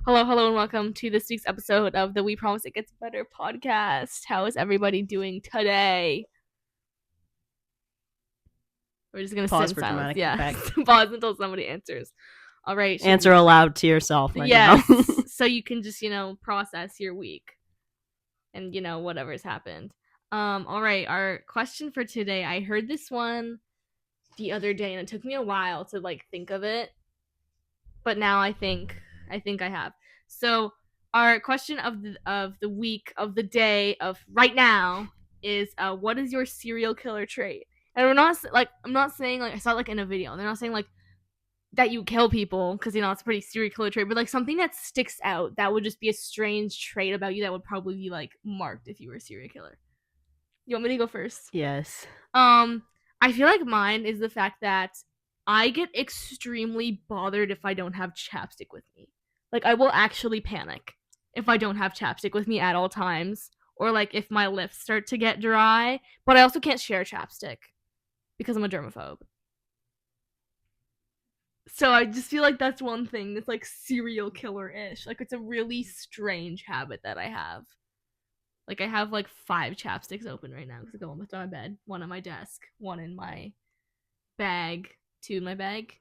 Hello, and welcome to this week's episode of the We Promise It Gets Better podcast. How is everybody doing today? We're just going to sit Pause in for silence. dramatic Yeah, effect. pause until somebody answers. All right. Answer aloud to yourself right yes, now. so you can just, process your week and, whatever's happened. All right, our question for today, I heard this one the other day, and it took me a while to, think of it. But now I think I have. So our question of the week, of the day, of right now is what is your serial killer trait? And I'm not saying I saw it in a video. They're not saying that you kill people because it's a pretty serial killer trait, but something that sticks out that would just be a strange trait about you that would probably be marked if you were a serial killer. You want me to go first? Yes. I feel like mine is the fact that I get extremely bothered if I don't have chapstick with me. I will actually panic if I don't have chapstick with me at all times, or if my lips start to get dry. But I also can't share chapstick because I'm a germaphobe. So I just feel like that's one thing that's serial killer-ish. It's a really strange habit that I have. I have 5 chapsticks open right now because I go on my bed, one on my desk, one in my bag, 2 in my bag.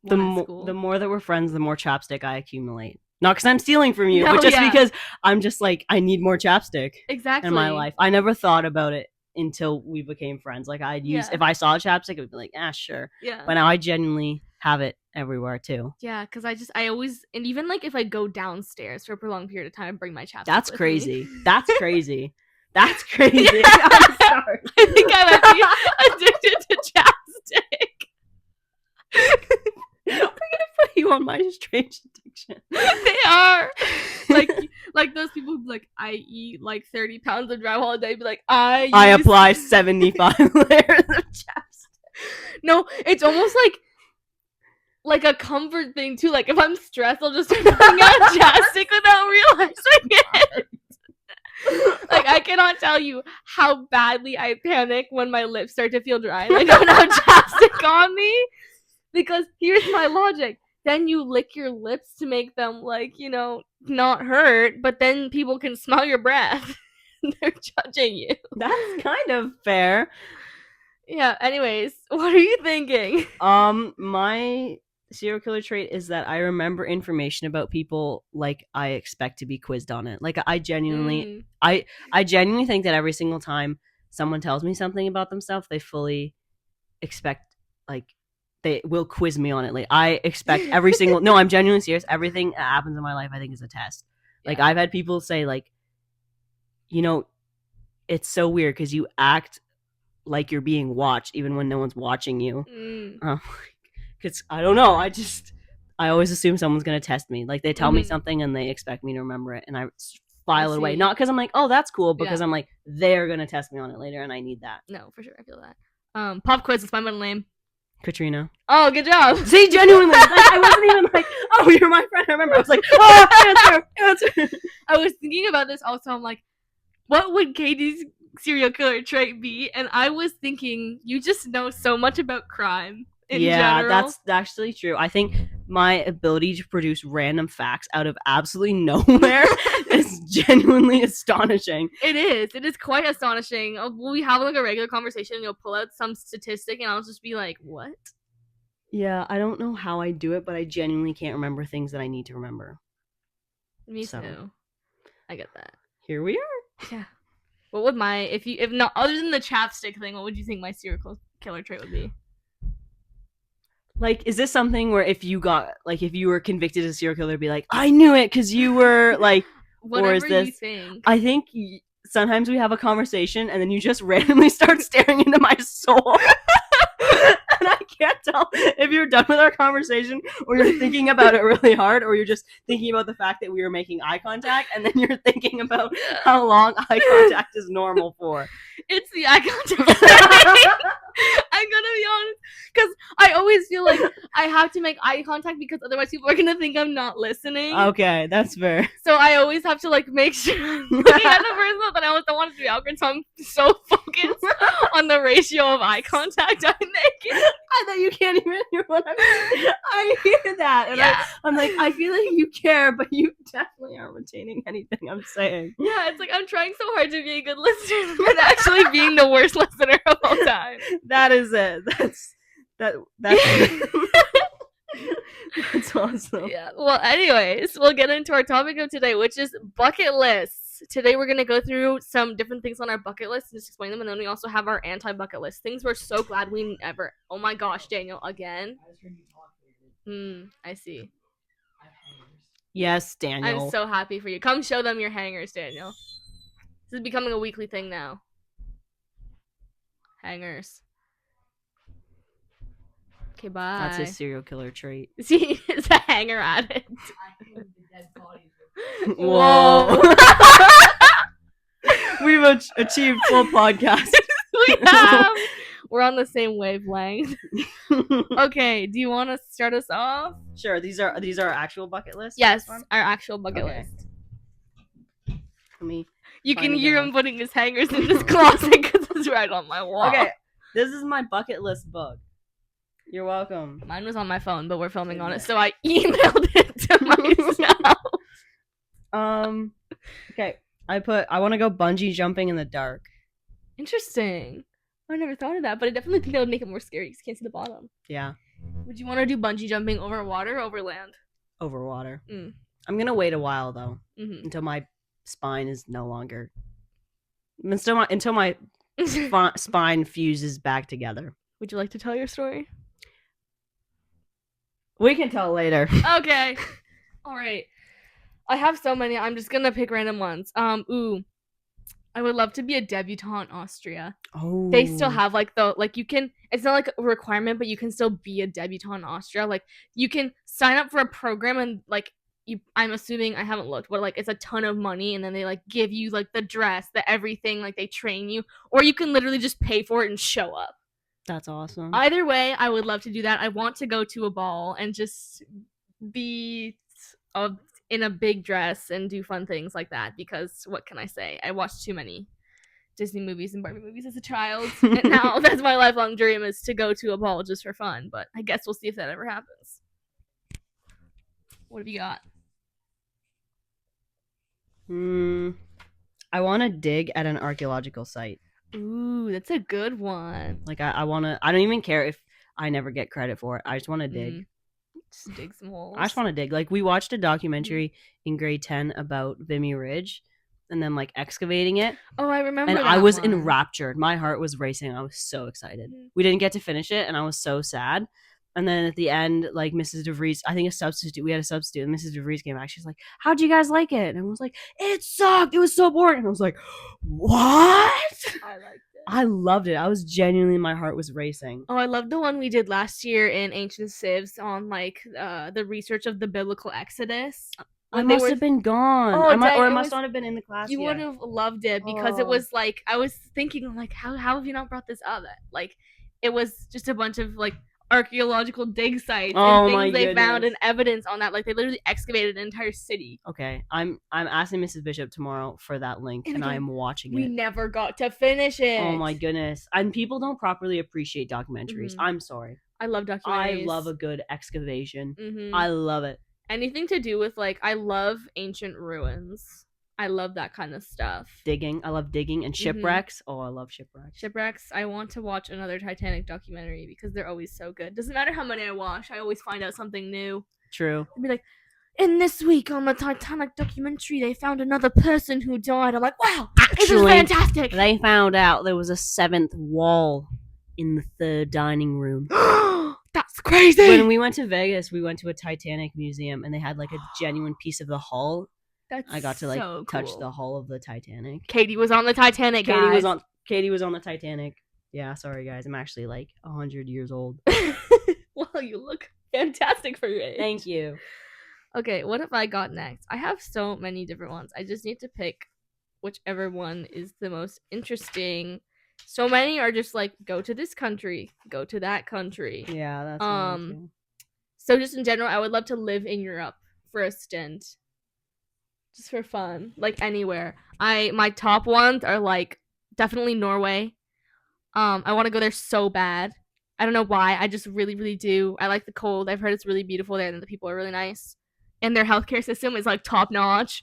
The more that we're friends, the more chapstick I accumulate. Not because I'm stealing from you, but just because I'm just I need more chapstick. Exactly. In my life. I never thought about it until we became friends. I'd use, if I saw a chapstick, it would be sure. Yeah. But now I genuinely have it everywhere too. Yeah, because I always, and even if I go downstairs for a prolonged period of time, I bring my chapstick. That's with crazy. Me. That's crazy. That's crazy. Yeah. I'm sorry. I think I might be addicted to chapstick. We're gonna put you on my strange addiction. They are like those people who be I eat 30 pounds of drywall a day. Be I apply 75 layers of chapstick. No, it's almost like a comfort thing too. If I'm stressed, I'll just start putting out chapstick without realizing it. I cannot tell you how badly I panic when my lips start to feel dry and I don't have chapstick on me. Because here's my logic. Then you lick your lips to make them not hurt, but then people can smell your breath. They're judging you. That's kind of fair. Yeah, anyways, what are you thinking? My serial killer trait is that I remember information about people I expect to be quizzed on it. I genuinely think that every single time someone tells me something about themselves, they fully expect they will quiz me on it. I expect every single no, I'm genuinely serious. Everything that happens in my life I think is a test. Yeah. I've had people say it's so weird because you act like you're being watched even when no one's watching you. Because I don't know, I always assume someone's gonna test me. They tell me something and they expect me to remember it, and I file it away. Not because I'm oh, that's cool, because I'm they're gonna test me on it later, and I need that. No, for sure, I feel that. Pop quiz. What's my middle name? Katrina. Oh, good job. See, genuinely, I wasn't even oh, you're my friend. I remember. I was oh, answer. I was thinking about this also. I'm what would Katie's serial killer trait be? And I was thinking, you just know so much about crime. In general. That's actually true. I think my ability to produce random facts out of absolutely nowhere is genuinely astonishing. It is quite astonishing. We'll be having a regular conversation and you'll pull out some statistic and I'll just be what? Yeah, I don't know how I do it, but I genuinely can't remember things that I need to remember. Me too. I get that. Here we are. Yeah. What would if not other than the chapstick thing, what would you think my serial killer trait would be? Is this something where if you were convicted as a serial killer, be I knew it because you were whatever or is this? You think. I think sometimes we have a conversation and then you just randomly start staring into my soul. And I can't tell if you're done with our conversation or you're thinking about it really hard or you're just thinking about the fact that we were making eye contact and then you're thinking about how long eye contact is normal for. It's the eye contact. I'm gonna be honest, because I always feel like I have to make eye contact because otherwise people are gonna think I'm not listening. Okay, that's fair. So I always have to like make sure I'm looking at the person, but I don't want it to be awkward. So I'm so focused on the ratio of eye contact I'm making. I thought you can't even hear what I'm saying. I hear that, and Yeah. I'm like, I feel like you care, but you definitely aren't retaining anything I'm saying. Yeah, it's like I'm trying so hard to be a good listener, but actually being the worst listener of all time. That is it. That's that's awesome. Yeah. Well, anyways, we'll get into our topic of today, which is bucket lists. Today we're gonna go through some different things on our bucket list and just explain them, and then we also have our anti-bucket list things we're so glad we never. Oh my gosh, Daniel, again. I see. Yes, Daniel. I'm so happy for you. Come show them your hangers, Daniel. This is becoming a weekly thing now. Hangers. Okay, bye. That's his serial killer trait. See, it's a hanger addict. Whoa. We've achieved full podcast. We have. We're on the same wavelength. Okay, do you want to start us off? Sure. These are our actual bucket lists. Yes, our actual bucket Okay. list. Let me. You Find can a hear good him one. putting his hangers in his closet because it's right on my wall. Okay, this is my bucket list book. You're welcome. Mine was on my phone, but we're filming on it, so I emailed it to myself. Okay. I want to go bungee jumping in the dark. Interesting. I never thought of that, but I definitely think that would make it more scary because you can't see the bottom. Yeah. Would you want to do bungee jumping over water or over land? Over water. Mm. I'm gonna wait a while though, Mm-hmm. until my spine is no longer. Until my spine fuses back together. Would you like to tell your story? We can tell later. Okay. All right. I have so many. I'm just gonna pick random ones. I would love to be a debutante in Austria. Oh. They still have you can. It's not like a requirement, but you can still be a debutante in Austria. Like you can sign up for a program and I'm assuming I haven't looked, but it's a ton of money, and then they give you the dress, the everything, they train you, or you can literally just pay for it and show up. That's awesome. Either way, I would love to do that. I want to go to a ball and just be in a big dress and do fun things like that, because what can I say? I watched too many Disney movies and Barbie movies as a child, and now that's my lifelong dream, is to go to a ball just for fun, but I guess we'll see if that ever happens. What have you got? I want to dig at an archaeological site. Ooh, that's a good one. I want to. I don't even care if I never get credit for it. I just want to dig. Just dig some holes. I just want to dig. We watched a documentary in grade 10 about Vimy Ridge, and then excavating it. Oh, I remember. And that I was one. enraptured. My heart was racing. I was so excited. Mhm. We didn't get to finish it, and I was so sad. And then at the end, Mrs. DeVries, I think we had a substitute, and Mrs. DeVries came back. She's like, "How'd you guys like it?" And I was like, "It sucked. It was so boring." And I was like, "What?" I liked it. I loved it. I was genuinely, my heart was racing. Oh, I loved the one we did last year in Ancient Civs on the research of the biblical Exodus. I must have been gone. Oh, I dang, must not have been in the class You yet. would have loved it because it Oh. was I was thinking how have you not brought this up? It was just a bunch of archaeological dig sites Oh and my things they found goodness. and evidence on that. They literally excavated an entire city. Okay, I'm asking Mrs. Bishop tomorrow for that link, And and again, I'm watching We it. never got to finish it. Oh my goodness! And people don't properly appreciate documentaries. Mhm. I'm sorry. I love documentaries. I love a good excavation. Mhm. I love it. Anything to do with I love ancient ruins. I love that kind of stuff. Digging. I love digging and shipwrecks. Oh, I love shipwrecks. Shipwrecks. I want to watch another Titanic documentary because they're always so good. Doesn't matter how many I watch, I always find out something new. True. I'd be like, and this week on the Titanic documentary, they found another person who died. I'm like, wow, this is Actually, fantastic. they found out there was a seventh wall in the third dining room. That's crazy. When we went to Vegas, we went to a Titanic museum, and they had a genuine piece of the hull. That's I got to so touch cool. the hull of the Titanic. Katie was on the Titanic, guys. Katie was on the Titanic. Yeah, sorry guys. I'm actually 100 years old. Well, you look fantastic for your age. Thank you. Okay, what have I got next? I have so many different ones. I just need to pick whichever one is the most interesting So many are just like, go to this country, go to that country. Yeah, that's annoying too. So just in general, I would love to live in Europe for a stint. Just for fun. Like anywhere. My top ones are like definitely Norway. I want to go there so bad. I don't know why. I just really, really do. I like the cold. I've heard it's really beautiful there and the people are really nice. And their healthcare system is like top notch.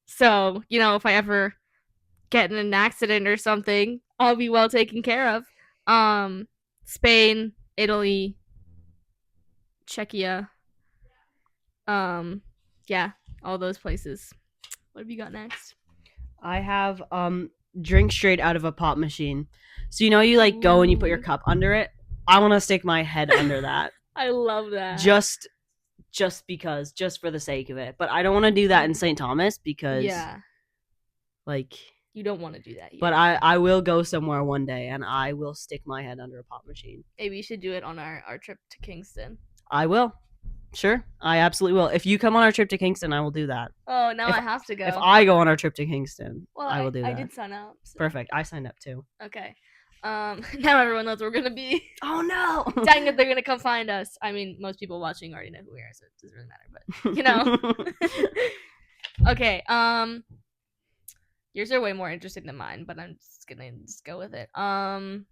So, you know, if I ever get in an accident or something, I'll be well taken care of. Spain, Italy, Czechia. Yeah, all those places. What have you got next? I have drink straight out of a pop machine. So you know you like go and you put your cup under it. I want to stick my head under that. I love that. Just because, just for the sake of it. But I don't want to do that in St. Thomas because like you don't want to do that here. But I will go somewhere one day and I will stick my head under a pop machine. Maybe you should do it on our trip to Kingston. I will. Sure, I absolutely will. If you come on our trip to Kingston, I will do that. Oh, now I have to go. If I go on our trip to Kingston, I will do that. I did sign up. So. Perfect. I signed up too. Okay. Now everyone knows where we're gonna be. Oh no! Dang it, they're gonna come find us. I mean, most people watching already know who we are, so it doesn't really matter. But you know. Okay. Yours are way more interesting than mine, but I'm just gonna go with it. I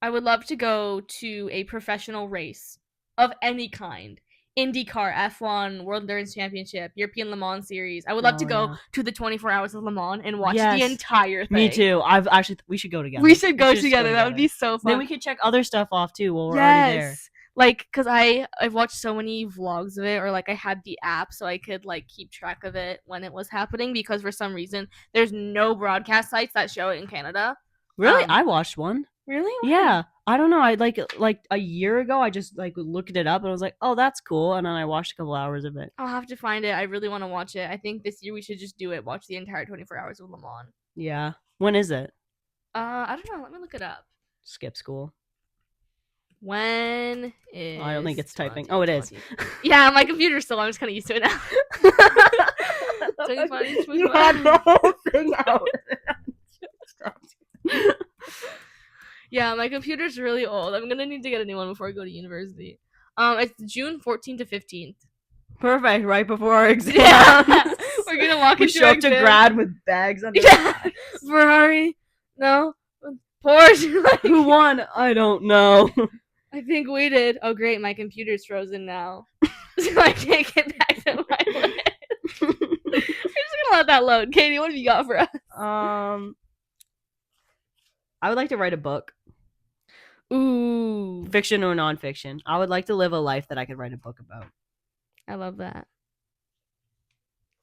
would love to go to a professional race of any kind. IndyCar, F1, World Endurance Championship, European Le Mans Series. I would love to go to the 24 Hours of Le Mans and watch the entire thing. Me too. We should go together. We should go together. That would be so fun. Then we could check other stuff off too while we're already there. Like, because I've watched so many vlogs of it, or like I had the app so I could like keep track of it when it was happening, because for some reason there's no broadcast sites that show it in Canada. Really? I watched one. Really? Yeah. I don't know. I like a year ago I just like looked it up and I was like, oh, that's cool, and then I watched a couple hours of it. I'll have to find it. I really want to watch it. I think this year we should just do it. Watch the entire 24 Hours of Le Mans. Yeah. When is it? I don't know. Let me look it up. Skip school. When is... I don't think it's typing. Oh, it is. Yeah, my computer's still. I'm just kind of used to it now. You had the whole thing out. Yeah, my computer's really old. I'm gonna need to get a new one before I go to university. It's June 14th to 15th. Perfect, right before our exam. Yeah. We're gonna walk into show up to grad with bags under Ferrari. No. Porsche. Who won? I don't know. I think we did. Oh great, my computer's frozen now. So I can't get back to my list. I'm just gonna let that load. Katie, what have you got for us? I would like to write a book. Ooh. Fiction or nonfiction. I would like to live a life that I could write a book about. I love that.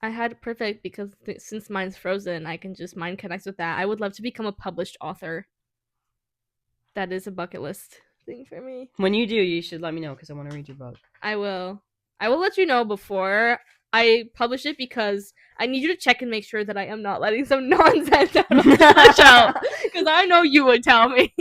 I had perfect because since mine's frozen, I can just mine connects with that. I would love to become a published author. That is a bucket list thing for me. When you do, you should let me know because I want to read your book. I will. I will let you know before I publish it because I need you to check and make sure that I am not letting some nonsense out of the show. Because I know you would tell me.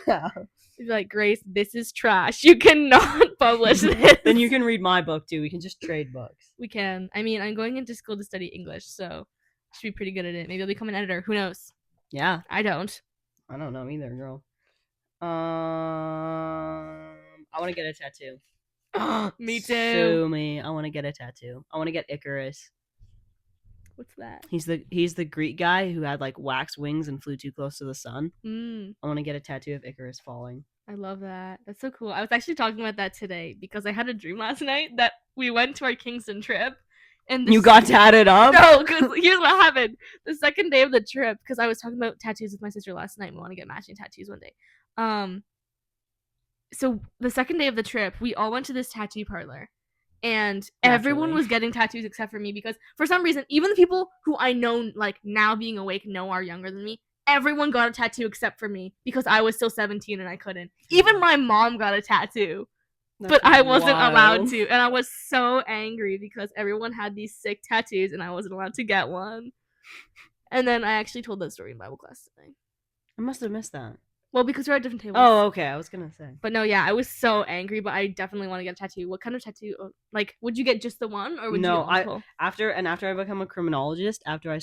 Yeah. You'd be like, Grace, this is trash. You cannot publish this. Then you can read my book too. We can just trade books. We can. I mean, I'm going into school to study English, so I should be pretty good at it. Maybe I'll become an editor. Who knows? Yeah. I don't. I don't know either, girl. I want to get a tattoo. Me too. Sue me. I want to get a tattoo. I want to get Icarus. What's that? He's the Greek guy who had like wax wings and flew too close to the sun. I want to get a tattoo of Icarus falling. I love that. That's so cool. I was actually talking about that today because I had a dream last night that we went to our Kingston trip. And you got tatted up? No, because here's what happened. The second day of the trip, because I was talking about tattoos with my sister last night. We want to get matching tattoos one day. So the second day of the trip, we all went to this tattoo parlor. And everyone was getting tattoos except for me because for some reason, even the people who I know, like now being awake, know are younger than me. Everyone got a tattoo except for me because I was still 17 and I couldn't. Even my mom got a tattoo, but I wasn't allowed to. And I was so angry because everyone had these sick tattoos and I wasn't allowed to get one. And then I actually told that story in Bible class today. I must have missed that. Well, because we're at different tables. Oh, okay. I was gonna say. But no, yeah, I was so angry, but I definitely want to get a tattoo. What kind of tattoo? Like, would you get just the one, or would you get multiple? After I become a criminologist, after I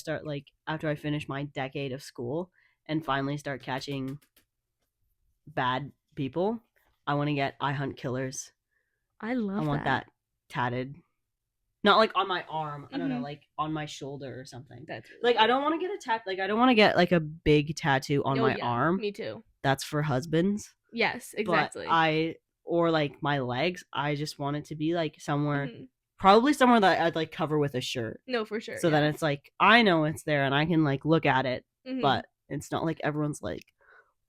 finish my decade of school, and finally start catching bad people, I want to get I Hunt Killers. I love I want that tatted. Not like on my arm. I don't know, like on my shoulder or something. That's really like I cool. don't want to get a tat. Like I don't want to get like a big tattoo on my arm. Me too. That's for husbands. Yes, exactly. But or like my legs. I just want it to be like somewhere, probably somewhere that I'd like cover with a shirt. No, for sure. So then it's like I know it's there and I can like look at it, but it's not like everyone's like,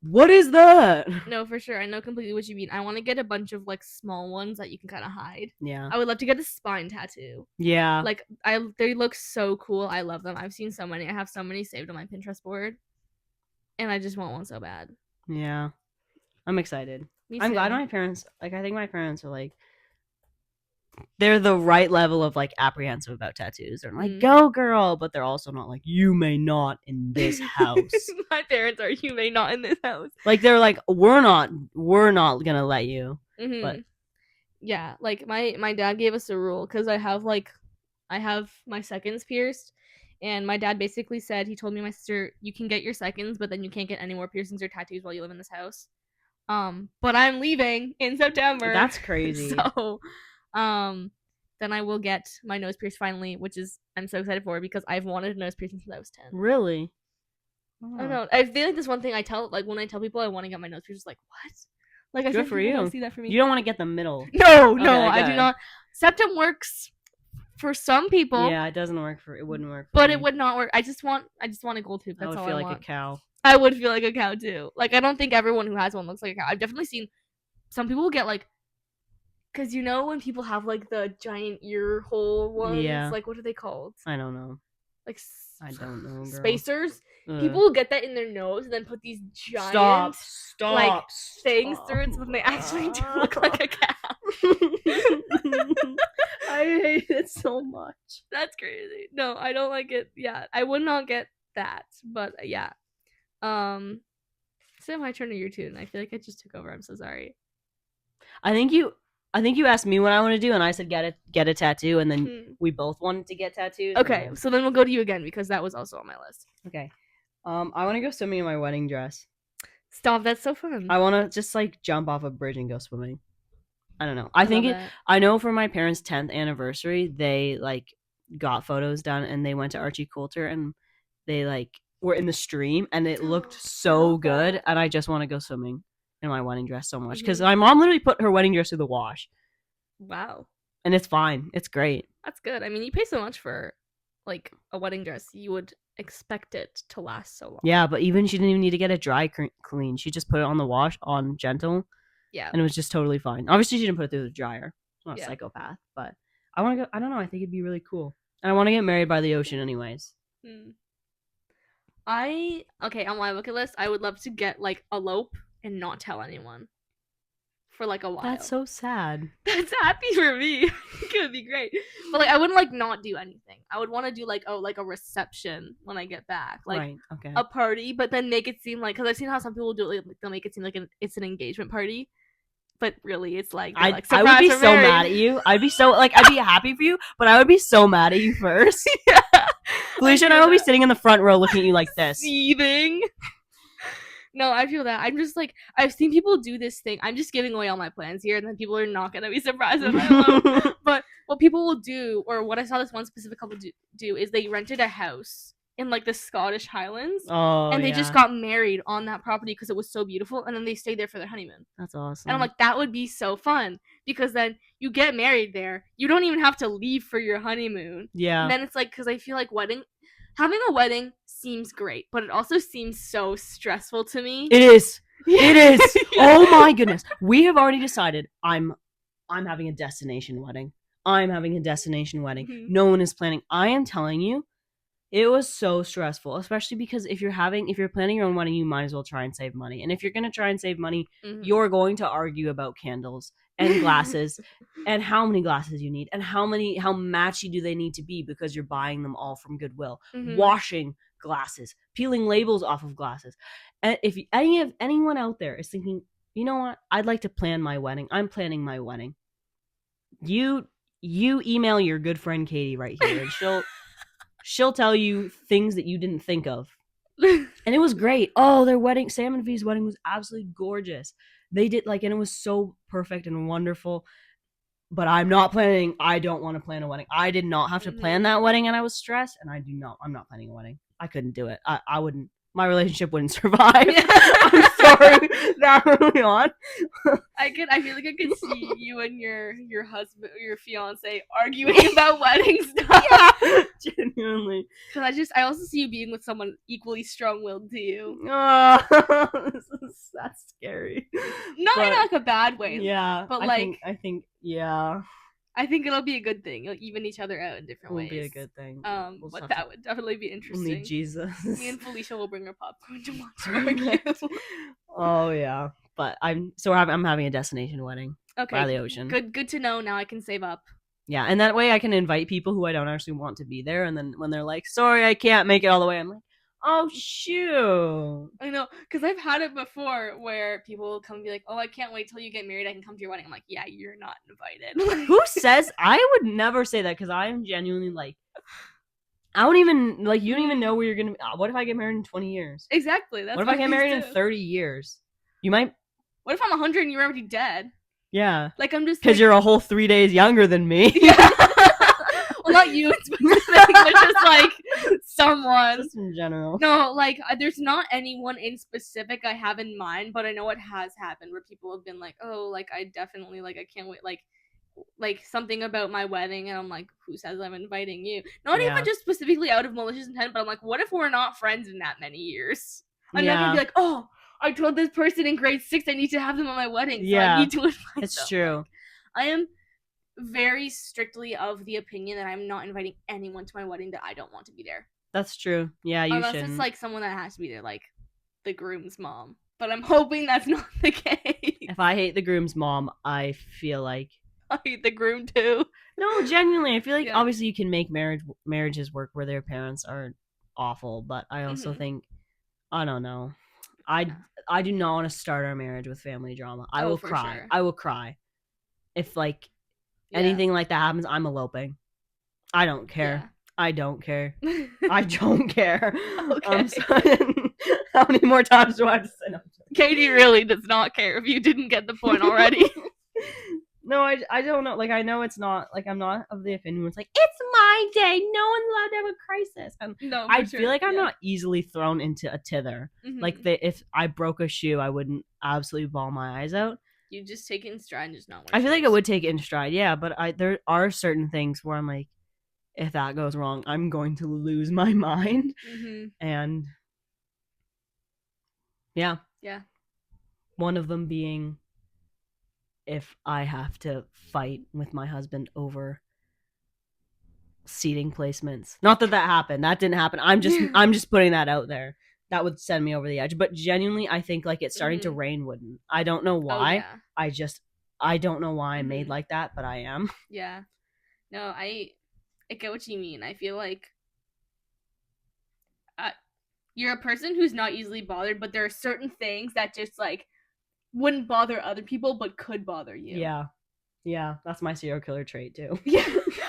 what is that? No, for sure. I know completely what you mean. I want to get a bunch of like small ones that you can kind of hide. Yeah. I would love to get a spine tattoo. Yeah. Like they look so cool. I love them. I've seen so many. I have so many saved on my Pinterest board, and I just want one so bad. Yeah. I'm excited. Me too. I'm glad my parents, like, I think my parents are like, they're the right level of like apprehensive about tattoos. They're like, go girl, but they're also not like, you may not in this house. My parents are, you may not in this house. Like they're like, we're not gonna let you. But yeah, like my dad gave us a rule because I have my seconds pierced, and my dad basically said, he told me and my sister, you can get your seconds, but then you can't get any more piercings or tattoos while you live in this house. But I'm leaving in September. That's crazy. So then I will get my nose pierced finally, which is I'm so excited for because I've wanted a nose piercing since I was 10. Really? I don't know. I feel like this one thing I tell, like when I tell people I want to get my nose pierced, like what? Like I good for you. Don't see that for me. You don't want to get the middle. No, I do not. Septum works for some people. Yeah, it wouldn't work. But it would not work. I just want a gold tooth. That's all I want. I would feel like a cow. I would feel like a cow too. Like I don't think everyone who has one looks like a cow. I've definitely seen some people get like, because you know when people have like the giant ear hole ones. Yeah. Like what are they called? I don't know. Like I don't know. Girl. Spacers. People will get that in their nose and then put these giant things through it, so then they actually do look like a cow. I hate it so much. That's crazy. No, I don't like it. Yeah, I would not get that. But yeah. So my turn to your tune. I feel like I just took over. I'm so sorry. I think you asked me what I want to do, and I said get a tattoo, and then we both wanted to get tattoos. Okay, so then we'll go to you again because that was also on my list. Okay. I want to go swimming in my wedding dress. Stop, that's so fun. I want to just like jump off a bridge and go swimming. I don't know. I know for my parents' 10th anniversary, they like got photos done and they went to Archie Coulter and they like were in the stream and it looked so good, and I just want to go swimming in my wedding dress so much because my mom literally put her wedding dress through the wash. Wow. And it's fine. It's great. That's good. I mean, you pay so much for like a wedding dress, you would expect it to last so long. Yeah, but even she didn't even need to get it dry clean. She just put it on the wash on gentle. Yeah. And it was just totally fine. Obviously, she didn't put it through the dryer. I'm not a psychopath, but I want to go. I don't know. I think it'd be really cool. And I want to get married by the ocean, anyways. On my bucket list, I would love to get like elope and not tell anyone for like a while. That's so sad. That's happy for me. It would be great. But like I wouldn't like not do anything. I would want to do like a reception when I get back. Like a party, but then make it seem like, because I've seen how some people do it, like, they'll make it seem like it's an engagement party. But really it's like, I would be so mad at you. I'd be so like I'd be happy for you, but I would be so mad at you first. Yeah. Felicia and I will be sitting in the front row looking at you like this. Seething. No, I feel that. I'm just like, I've seen people do this thing. I'm just giving away all my plans here, and then people are not going to be surprised if I love. But what people will do, or what I saw this one specific couple do, is they rented a house in like the Scottish Highlands. And they just got married on that property because it was so beautiful, and then they stayed there for their honeymoon. That's awesome. And I'm like, that would be so fun, because then you get married there. You don't even have to leave for your honeymoon. Yeah. And then it's like, because I feel like having a wedding seems great, but it also seems so stressful to me. It is. It is. Oh my goodness. We have already decided I'm having a destination wedding. I'm having a destination wedding. Mm-hmm. No one is planning. I am telling you, it was so stressful, especially because if you're planning your own wedding, you might as well try and save money. And if you're going to try and save money, you're going to argue about candles and glasses and how many glasses you need and how matchy do they need to be, because you're buying them all from Goodwill, washing glasses, peeling labels off of glasses. And if anyone out there is thinking, you know what, I'd like to plan my wedding, I'm planning my wedding, you email your good friend Katie right here, and she'll tell you things that you didn't think of. and it was great. Oh, their wedding, Sam and V's wedding was absolutely gorgeous. They did and it was so perfect and wonderful. But I don't want to plan a wedding. I did not have to plan that wedding, and I was stressed, and I'm not planning a wedding. I couldn't do it. I wouldn't, my relationship wouldn't survive. I'm sorry. That early on. I feel like I could see you and your husband, your fiance, arguing about wedding stuff. Yeah, genuinely. Because I also see you being with someone equally strong-willed to you. That's scary. Not in like a bad way. Yeah, but I think yeah. I think it'll be a good thing. You'll even each other out in different ways. It'll be a good thing. But that would definitely be interesting. We'll need Jesus. Me and Felicia will bring her popcorn to watch argue. Oh yeah, but I'm having a destination wedding by the ocean. Good to know. Now I can save up. Yeah, and that way I can invite people who I don't actually want to be there, and then when they're like, "Sorry, I can't make it all the way," I'm like, "Oh shoot!" I know, because I've had it before where people will come and be like, "Oh, I can't wait till you get married. I can come to your wedding." I'm like, "Yeah, you're not invited." Who says? I would never say that because I am genuinely like, I don't even you don't even know where you're gonna. What if I get married in 20 years? Exactly. What if I get married in 30 years? You might. What if I'm 100 and you're already dead? Yeah. Like I'm just because you're a whole 3 days younger than me. Yeah. Well, not you specifically, but just like someone. Just in general. No, like there's not anyone in specific I have in mind, but I know it has happened where people have been like, "Oh, like I definitely I can't wait." Like something about my wedding, and I'm like, "Who says I'm inviting you?" Not even just specifically out of malicious intent, but I'm like, "What if we're not friends in that many years?" I'm not gonna be like, "Oh, I told this person in grade 6 I need to have them at my wedding, so I need to invite them." It's true. I am very strictly of the opinion that I'm not inviting anyone to my wedding that I don't want to be there. That's true. Yeah, you Unless shouldn't. it's like someone that has to be there, like the groom's mom. But I'm hoping that's not the case. If I hate the groom's mom, I feel like I hate the groom too. No, genuinely, I feel like obviously you can make marriages work where their parents are awful, but I also think I don't know. I do not want to start our marriage with family drama. I will cry. Sure. I will cry. If anything like that happens, I'm eloping. I don't care. Yeah. I don't care. I don't care. Okay. How many more times do I have to say no? Katie really does not care if you didn't get the point already. No, I don't know. I know it's not. I'm not of the opinion where it's it's my day. No one's allowed to have a crisis. No, I feel like I'm not easily thrown into a tither. Mm-hmm. If I broke a shoe, I wouldn't absolutely bawl my eyes out. You just take it in stride and just not. I feel like I would take it in stride, yeah. But there are certain things where I'm like, if that goes wrong, I'm going to lose my mind. Mm-hmm. And yeah. One of them being if I have to fight with my husband over seating placements. Not that happened. That didn't happen. I'm just putting that out there. That would send me over the edge. But genuinely, I think it's starting to rain wouldn't. I don't know why. Oh, yeah. I don't know why I'm made like that, but I am. Yeah. No, I get what you mean. I feel like you're a person who's not easily bothered, but there are certain things that just wouldn't bother other people but could bother you. Yeah, that's my serial killer trait too. Yeah.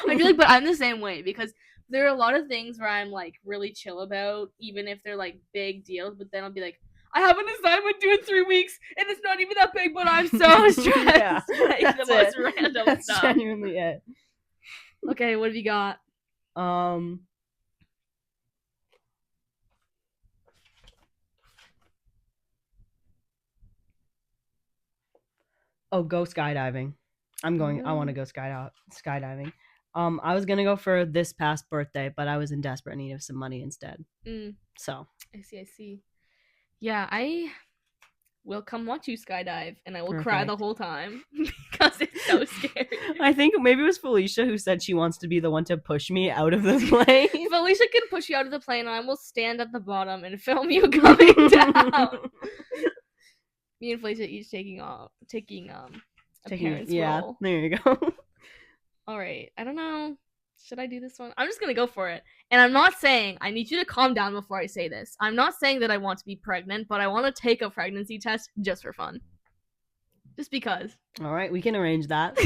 I feel but I'm the same way because there are a lot of things where I'm really chill about, even if they're big deals, but then I'll be like, I have an assignment due in 3 weeks and it's not even that big, but I'm so stressed. Yeah, that's the most random that's stuff. That's genuinely it. Okay, what have you got? Oh, go skydiving. I want to go skydiving. I was gonna go for this past birthday, but I was in desperate need of some money instead. So I see. Yeah, I will come watch you skydive, and I will cry the whole time because it's so scary. I think maybe it was Felicia who said she wants to be the one to push me out of the plane. Felicia can push you out of the plane, and I will stand at the bottom and film you coming down. Me and Felicia each taking a parent's role. There you go. All right. I don't know. Should I do this one? I'm just going to go for it. And I'm not saying, I need you to calm down before I say this. I'm not saying that I want to be pregnant, but I want to take a pregnancy test just for fun. Just because. All right, we can arrange that.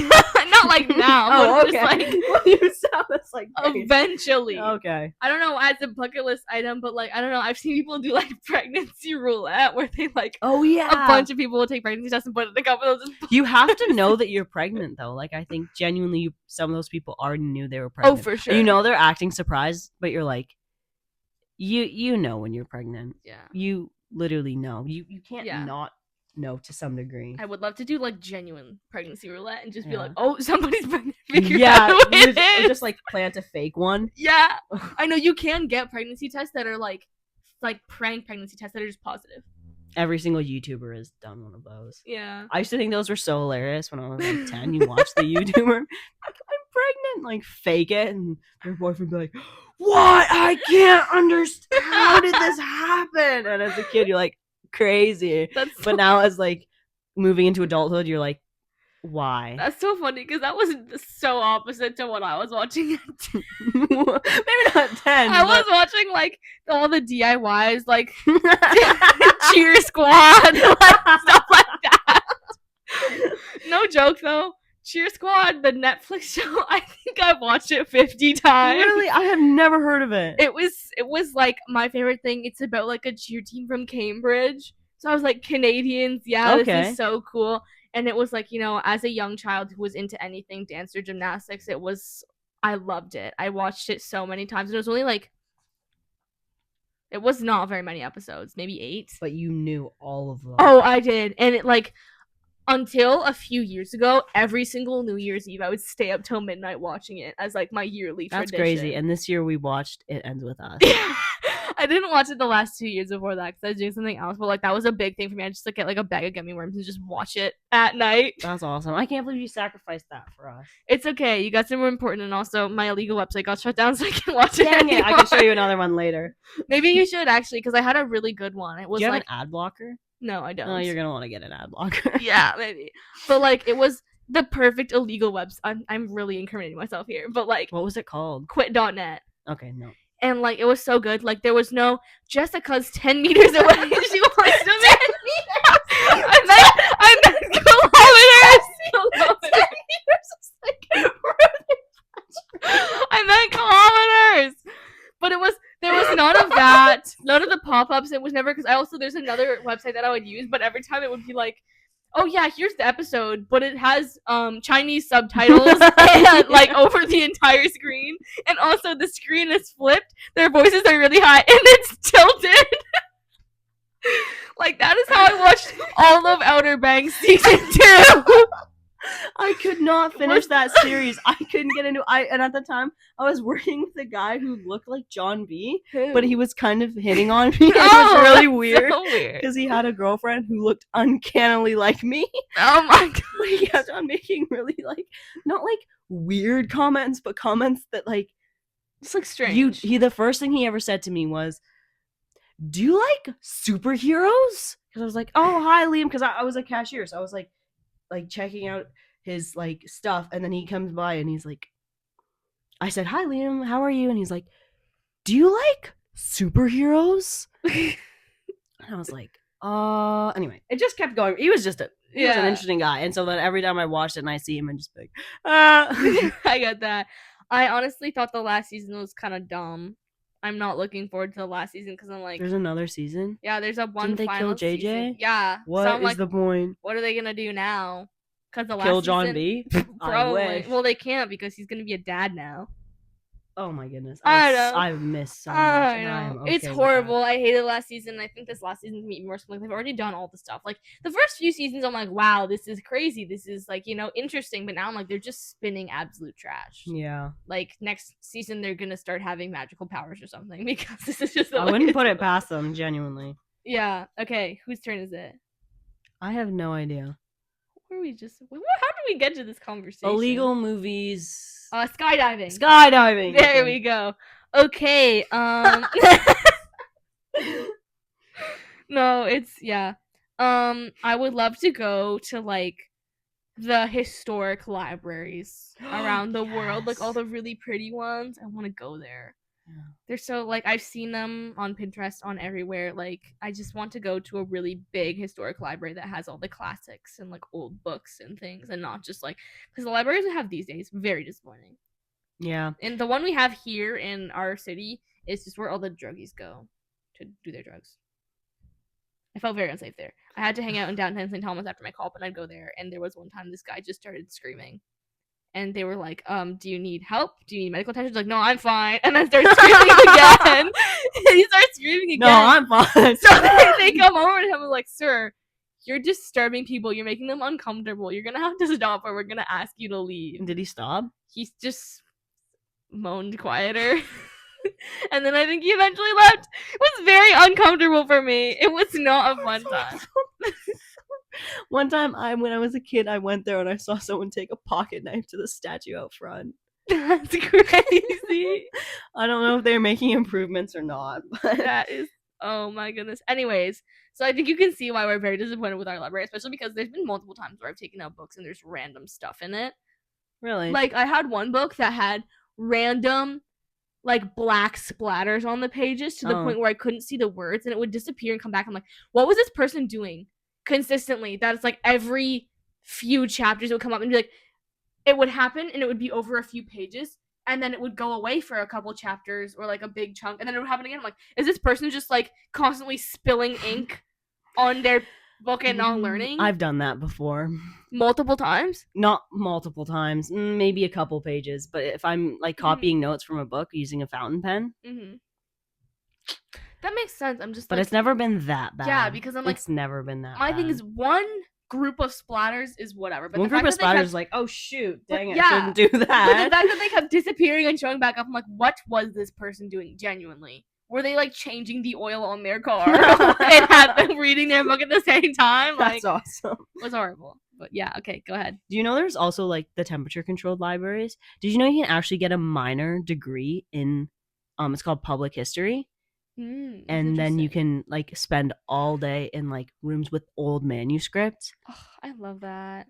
Not like now. Oh, but okay. Just like Well, you sound that's like great. eventually. Okay. I don't know as a bucket list item, but like I don't know. I've seen people do like pregnancy roulette where they like Oh yeah. a bunch of people will take pregnancy tests and put it in a cup and they'll just. You have to know that you're pregnant though. Like I think genuinely, some of those people already knew they were pregnant. Oh, for sure. You know they're acting surprised, but you're like, you know when you're pregnant. Yeah. You literally know. You can't Yeah. not know to some degree. I would love to do like genuine pregnancy roulette and just be Yeah. like, oh, somebody's pregnant. Figure Yeah, out who it or is. just like plant a fake one. Yeah, I know you can get pregnancy tests that are like prank pregnancy tests that are just positive. Every single YouTuber has done one of those. Yeah. I used to think those were so hilarious when I was like 10. You watch the YouTuber, like, I'm pregnant, like fake it, and their boyfriend would be like, what? I can't understand. How did this happen? And as a kid, you're like, crazy. That's But now as like moving into adulthood, you're like, why? That's so funny because that was so opposite to what I was watching. Maybe not 10. I was watching like all the DIYs, like cheer squad, like stuff like that. No joke though. Cheer Squad, the Netflix show. I think I've watched it 50 times. Really? I have never heard of it. It was like my favorite thing. It's about like a cheer team from Cambridge. So I was like, Canadians, yeah, Okay. This is so cool. And it was like, you know, as a young child who was into anything dance or gymnastics, I loved it. I watched it so many times. And it was only like, it was not very many episodes, maybe 8. But you knew all of them. Oh, I did. And it like, until a few years ago, every single New Year's Eve, I would stay up till midnight watching it as like my yearly That's tradition. crazy. And this year we watched It Ends With Us. I didn't watch it the last 2 years before that because I was doing something else, but like that was a big thing for me. I just like get like a bag of gummy worms and just watch it at night. That's awesome. I can't believe you sacrificed that for us. It's okay. You got some more important, and also my illegal website got shut down, so I can watch it. Dang it! I can show you another one later. Maybe you should actually, because I had a really good one. It was Do you like have an ad blocker? no, I don't. Oh, you're gonna want to get an ad blocker. Yeah, maybe. But like it was the perfect illegal website. I'm really incriminating myself here, but like What was it called? quit.net. Okay, no. And like it was so good. Like there was no Jessica's 10 meters away. She wants to be 10 meters. I meant kilometers. I meant kilometers. But there was none of that. None of the pop-ups. It was never because there's another website that I would use, but every time it would be like, oh yeah, here's the episode, but it has Chinese subtitles and like over the entire screen, and also the screen is flipped. Their voices are really high and it's tilted. Like that is how I watched all of Outer Banks season 2. I could not finish that series. I couldn't get into and at the time I was working with a guy who looked like John B, but he was kind of hitting on me. It was really weird. So weird. Because he had a girlfriend who looked uncannily like me. Oh my god. He kept on making really like not like weird comments, but comments that like It's like strange. The first thing he ever said to me was, "Do you like superheroes?" Because I was like, "Oh, hi, Liam," because I was a cashier, so I was like checking out his like stuff, and then he comes by and he's like, I said, "Hi, Liam, how are you?" And he's like, "Do you like superheroes?" And I was like, anyway, it just kept going. He was an interesting guy, and so then every time I watched it and I see him, I'm just like, I get that. I honestly thought the last season was kind of dumb. I'm not looking forward to the last season because I'm like, there's another season. Yeah, there's a one. Didn't they final kill JJ? Season. Yeah. What so is like, the point? What are they gonna do now? Because the last Kill John season, B. I probably. wish. Well, they can't because he's gonna be a dad now. Oh my goodness. I know. I've missed so much. I know. It's with horrible. I hated last season. I think this last season's gonna be worse. Like they've already done all the stuff. Like the first few seasons, I'm like, wow, this is crazy. This is like, you know, interesting. But now I'm like, they're just spinning absolute trash. Yeah. Like next season, they're gonna start having magical powers or something because this is just. I wouldn't put it past them, genuinely. Yeah. Okay. Whose turn is it? I have no idea. How did we get to this conversation? Illegal movies. Skydiving. Skydiving. There we go. Okay. No, it's yeah. I would love to go to like the historic libraries around the world, like all the really pretty ones. I want to go there. They're so like I've seen them on Pinterest on everywhere. Like I just want to go to a really big historic library that has all the classics and like old books and things, and not just like because the libraries we have these days very disappointing. Yeah. And the one we have here in our city is just where all the druggies go to do their drugs. I felt very unsafe there. I had to hang out in downtown St. Thomas after my call, and I'd go there. And there was one time this guy just started screaming. And they were like, do you need help? Do you need medical attention? He's like, no, I'm fine. And then starts screaming again. He starts screaming again. No, I'm fine. So they come over to him and like, sir, you're disturbing people. You're making them uncomfortable. You're going to have to stop or we're going to ask you to leave. Did he stop? He just moaned quieter. And then I think he eventually left. It was very uncomfortable for me. It was not a fun time. One time, when I was a kid, I went there and I saw someone take a pocket knife to the statue out front. That's crazy. I don't know if they're making improvements or not. But That is, oh my goodness. Anyways, so I think you can see why we're very disappointed with our library, especially because there's been multiple times where I've taken out books and there's random stuff in it. Really? Like, I had one book that had random, like, black splatters on the pages to the point where I couldn't see the words and it would disappear and come back. I'm like, what was this person doing consistently? That's like every few chapters it would come up and be like, it would happen and it would be over a few pages and then it would go away for a couple chapters or like a big chunk and then it would happen again. I'm like, is this person just like constantly spilling ink on their book and not learning? I've done that before. Multiple times? Not multiple times, maybe a couple pages. But if I'm like copying notes from a book using a fountain pen, that makes sense. I'm just, but like, it's never been that bad. Yeah, because I'm like, it's never been that. My bad. thing is one group of splatters is whatever, but one the group fact of that they splatters kept, is like, oh shoot, but dang it, yeah, I shouldn't do but the that. fact that they kept disappearing and showing back up, I'm like, what was this person doing genuinely? Were they like changing the oil on their car and had them reading their book at the same time? Like, That's awesome. It was horrible. But yeah, okay, go ahead. Do you know there's also like the temperature controlled libraries? Did you know you can actually get a minor degree in it's called public history? And then you can like spend all day in like rooms with old manuscripts. Oh, I love that.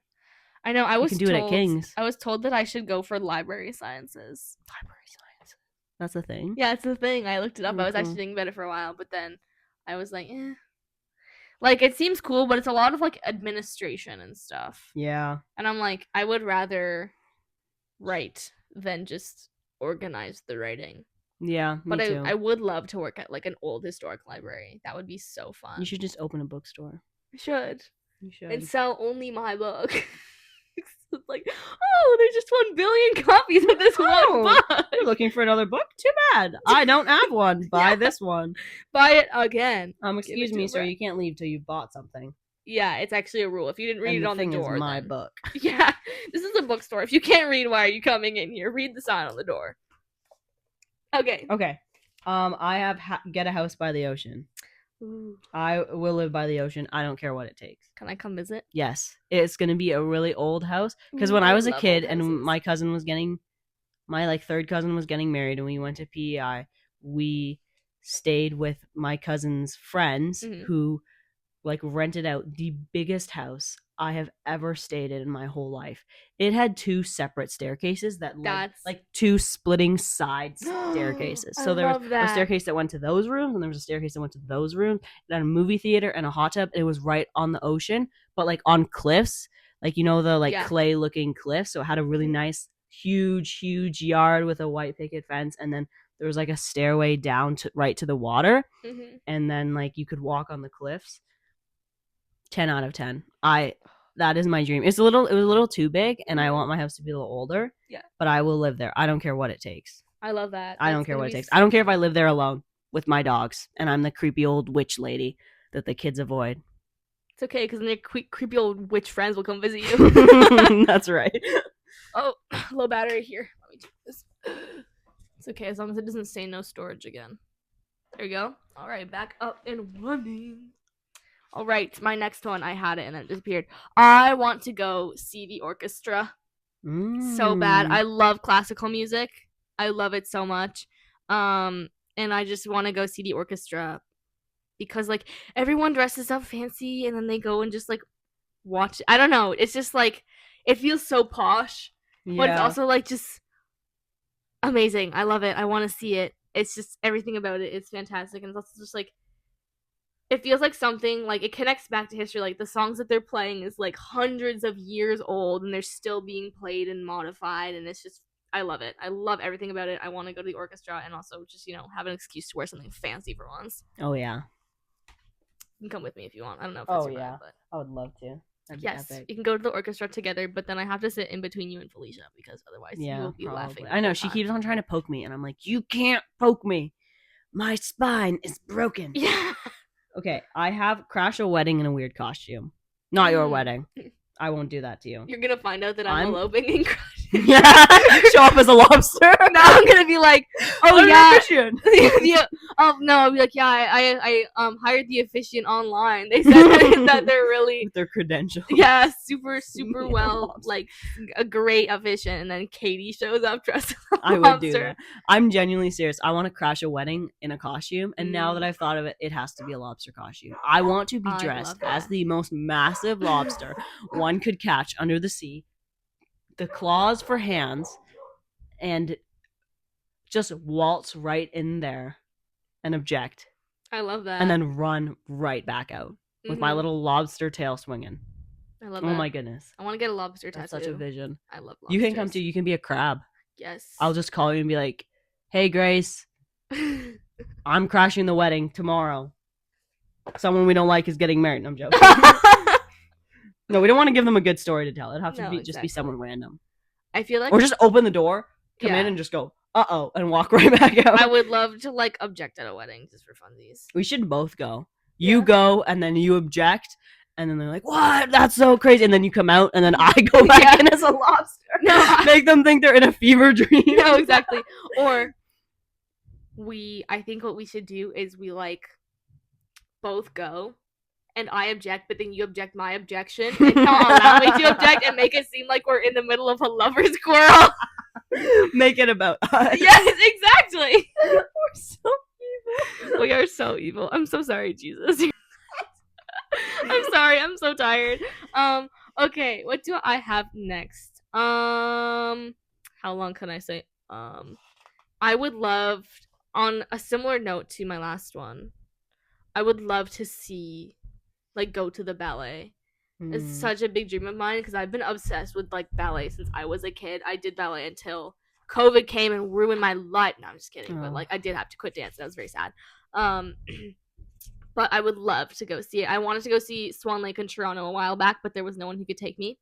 I know. I was you can do it at King's. I was told that I should go for library sciences. Library sciences. That's a thing. Yeah, it's a thing. I looked it up. I was actually thinking about it for a while, but then I was like, eh. Like, it seems cool, but it's a lot of like administration and stuff. Yeah. And I'm like, I would rather write than just organize the writing. Yeah, me too. I would love to work at like an old historic library. That would be so fun. You should just open a bookstore. I should. You should. And sell only my book. It's like, oh, there's just 1 billion copies of this one book. You're looking for another book? Too bad. I don't have one. Buy this one. Buy it again. Excuse me, sir. You can't leave till you've bought something. Yeah, it's actually a rule. If you didn't read it on the door, is my book. Yeah, this is a bookstore. If you can't read, why are you coming in here? Read the sign on the door. Okay. I have get a house by the ocean. Ooh. I will live by the ocean. I don't care what it takes. Can I come visit? Yes. It's going to be a really old house. Because when I was a kid and my cousin was getting, my like third cousin was getting married and we went to PEI, we stayed with my cousin's friends who like rented out the biggest house I have ever stayed in my whole life. It had 2 separate staircases that led, like 2 splitting side staircases. So there was a staircase that went to those rooms, and there was a staircase that went to those rooms. It had a movie theater and a hot tub. It was right on the ocean, but like on cliffs, like you know the like clay looking cliffs. So it had a really nice, huge yard with a white picket fence, and then there was like a stairway down to right to the water, and then like you could walk on the cliffs. 10 out of 10. That is my dream. It was a little too big, and I want my house to be a little older. Yeah. But I will live there. I don't care what it takes. I love that. I don't care what it takes. I don't care if I live there alone with my dogs, and I'm the creepy old witch lady that the kids avoid. It's okay, because then your creepy old witch friends will come visit you. That's right. Oh, low battery here. Let me do this. It's okay, as long as it doesn't say no storage again. There you go. All right, back up and running. All right, my next one, I had it and then it disappeared. I want to go see the orchestra so bad. I love classical music. I love it so much. And I just want to go see the orchestra because, like, everyone dresses up fancy and then they go and just, like, watch. I don't know. It's just, like, it feels so posh, but it's also, like, just amazing. I love it. I want to see it. It's just everything about it is fantastic, and it's also just like it feels like something like it connects back to history. Like the songs that they're playing is like hundreds of years old, and they're still being played and modified, and it's just I love it. I love everything about it. I want to go to the orchestra and also just have an excuse to wear something fancy for once. Oh yeah. You can come with me if you want. I don't know if that's your vibe, but I would love to. yes, you can go to the orchestra together, but then I have to sit in between you and Felicia because otherwise you will be laughing. I know, she keeps on trying to poke me, and I'm like, you can't poke me. My spine is broken. Yeah. Okay, I have crash a wedding in a weird costume. Not your wedding. I won't do that to you. You're gonna find out that I'm eloping and crushing. Yeah, show up as a lobster. No, I'm gonna be like, oh I'm yeah, yeah. no, I'll be like, yeah, I hired the officiant online. They said that they're really with their credentials. Yeah, super well, like a great officiant, and then Katie shows up dressed as a I lobster. would do that. I'm genuinely serious. I want to crash a wedding in a costume, and now that I've thought of it, it has to be a lobster costume. I want to be dressed as the most massive lobster one could catch under the sea, the claws for hands, and just waltz right in there and object. I love that. And then run right back out with my little lobster tail swinging. I love that. Oh my goodness. I want to get a lobster tattoo. That's such a vision. I love lobsters. You can come too. You can be a crab. Yes. I'll just call you and be like, hey, Grace, I'm crashing the wedding tomorrow. Someone we don't like is getting married. No, I'm joking. No, we don't want to give them a good story to tell. It'd have to just be someone random. I feel like... Or just open the door, come in and just go, uh-oh, and walk right back out. I would love to, like, object at a wedding just for funsies. We should both go. You go, and then you object, and then they're like, what? That's so crazy. And then you come out, and then I go back in as a lobster. No, make them think they're in a fever dream. No, exactly. Or I think what we should do is we, like, both go, and I object, but then you object my objection, and not allow me to object, and make it seem like we're in the middle of a lover's quarrel. Make it about us. Yes, exactly. We're so evil. We are so evil. I'm so sorry, Jesus. I'm sorry. I'm so tired. Okay, what do I have next? How long can I say? I would love, on a similar note to my last one, I would love to see, like, go to the ballet. It's such a big dream of mine because I've been obsessed with, like, ballet since I was a kid. I did ballet until COVID came and ruined my life. No, I'm just kidding. But, like, I did have to quit dance. That was very sad. But I would love to go see it. I wanted to go see Swan Lake in Toronto a while back, but there was no one who could take me.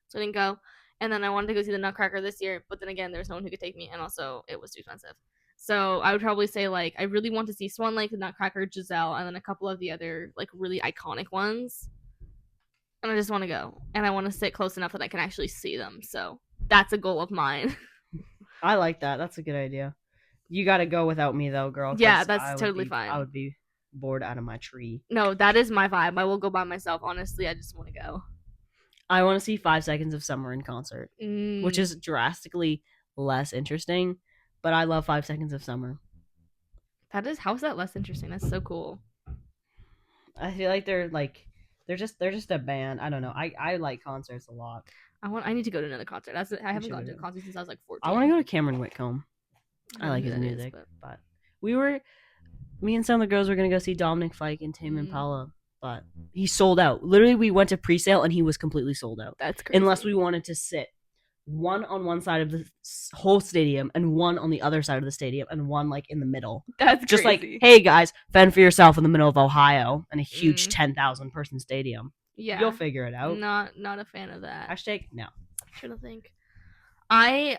So I didn't go. And then I wanted to go see the Nutcracker this year, but then again, there was no one who could take me. And also, it was too expensive. So I would probably say, like, I really want to see Swan Lake, the Nutcracker, Giselle, and then a couple of the other, like, really iconic ones. And I just want to go. And I want to sit close enough that I can actually see them. So that's a goal of mine. I like that. That's a good idea. You got to go without me, though, girl. Yeah, that's totally fine. I would be bored out of my tree. No, that is my vibe. I will go by myself. Honestly, I just want to go. I want to see 5 Seconds of Summer in concert, which is drastically less interesting, but I love 5 Seconds of Summer. How is that less interesting? That's so cool. I feel like they're just a band. I don't know. I like concerts a lot. I need to go to another concert. I haven't gone to a concert since I was like 14. I want to go to Cameron Whitcomb. I like his music, but me and some of the girls were gonna go see Dominic Fike and Tame Impala, but he sold out. Literally, we went to pre-sale and he was completely sold out. That's crazy. Unless we wanted to sit one on one side of the whole stadium and one on the other side of the stadium and one like in the middle. That's just crazy. Like, hey guys, fend for yourself in the middle of Ohio in a huge 10,000 person stadium. Yeah, you'll figure it out. Not a fan of that. No. I'm trying to think. I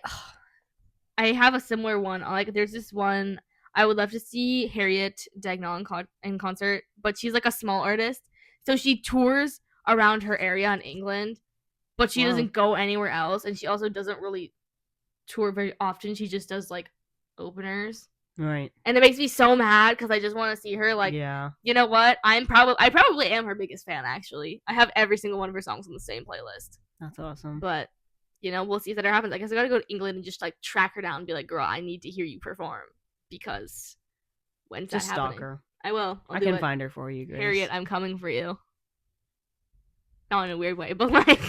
have a similar one. Like, there's this one. I would love to see Harriet Dagnall in concert, but she's like a small artist, so she tours around her area in England, but she doesn't go anywhere else, and she also doesn't really tour very often. She just does like openers, right? And it makes me so mad because I just want to see her. Like, yeah, you know what? I probably am her biggest fan. Actually, I have every single one of her songs on the same playlist. That's awesome. But we'll see if that ever happens. I guess I gotta go to England and just like track her down and be like, girl, I need to hear you perform. Because when's that happening? Just stalk her. I will. I can find her for you, Grace. Harriet, I'm coming for you. Not in a weird way, but like...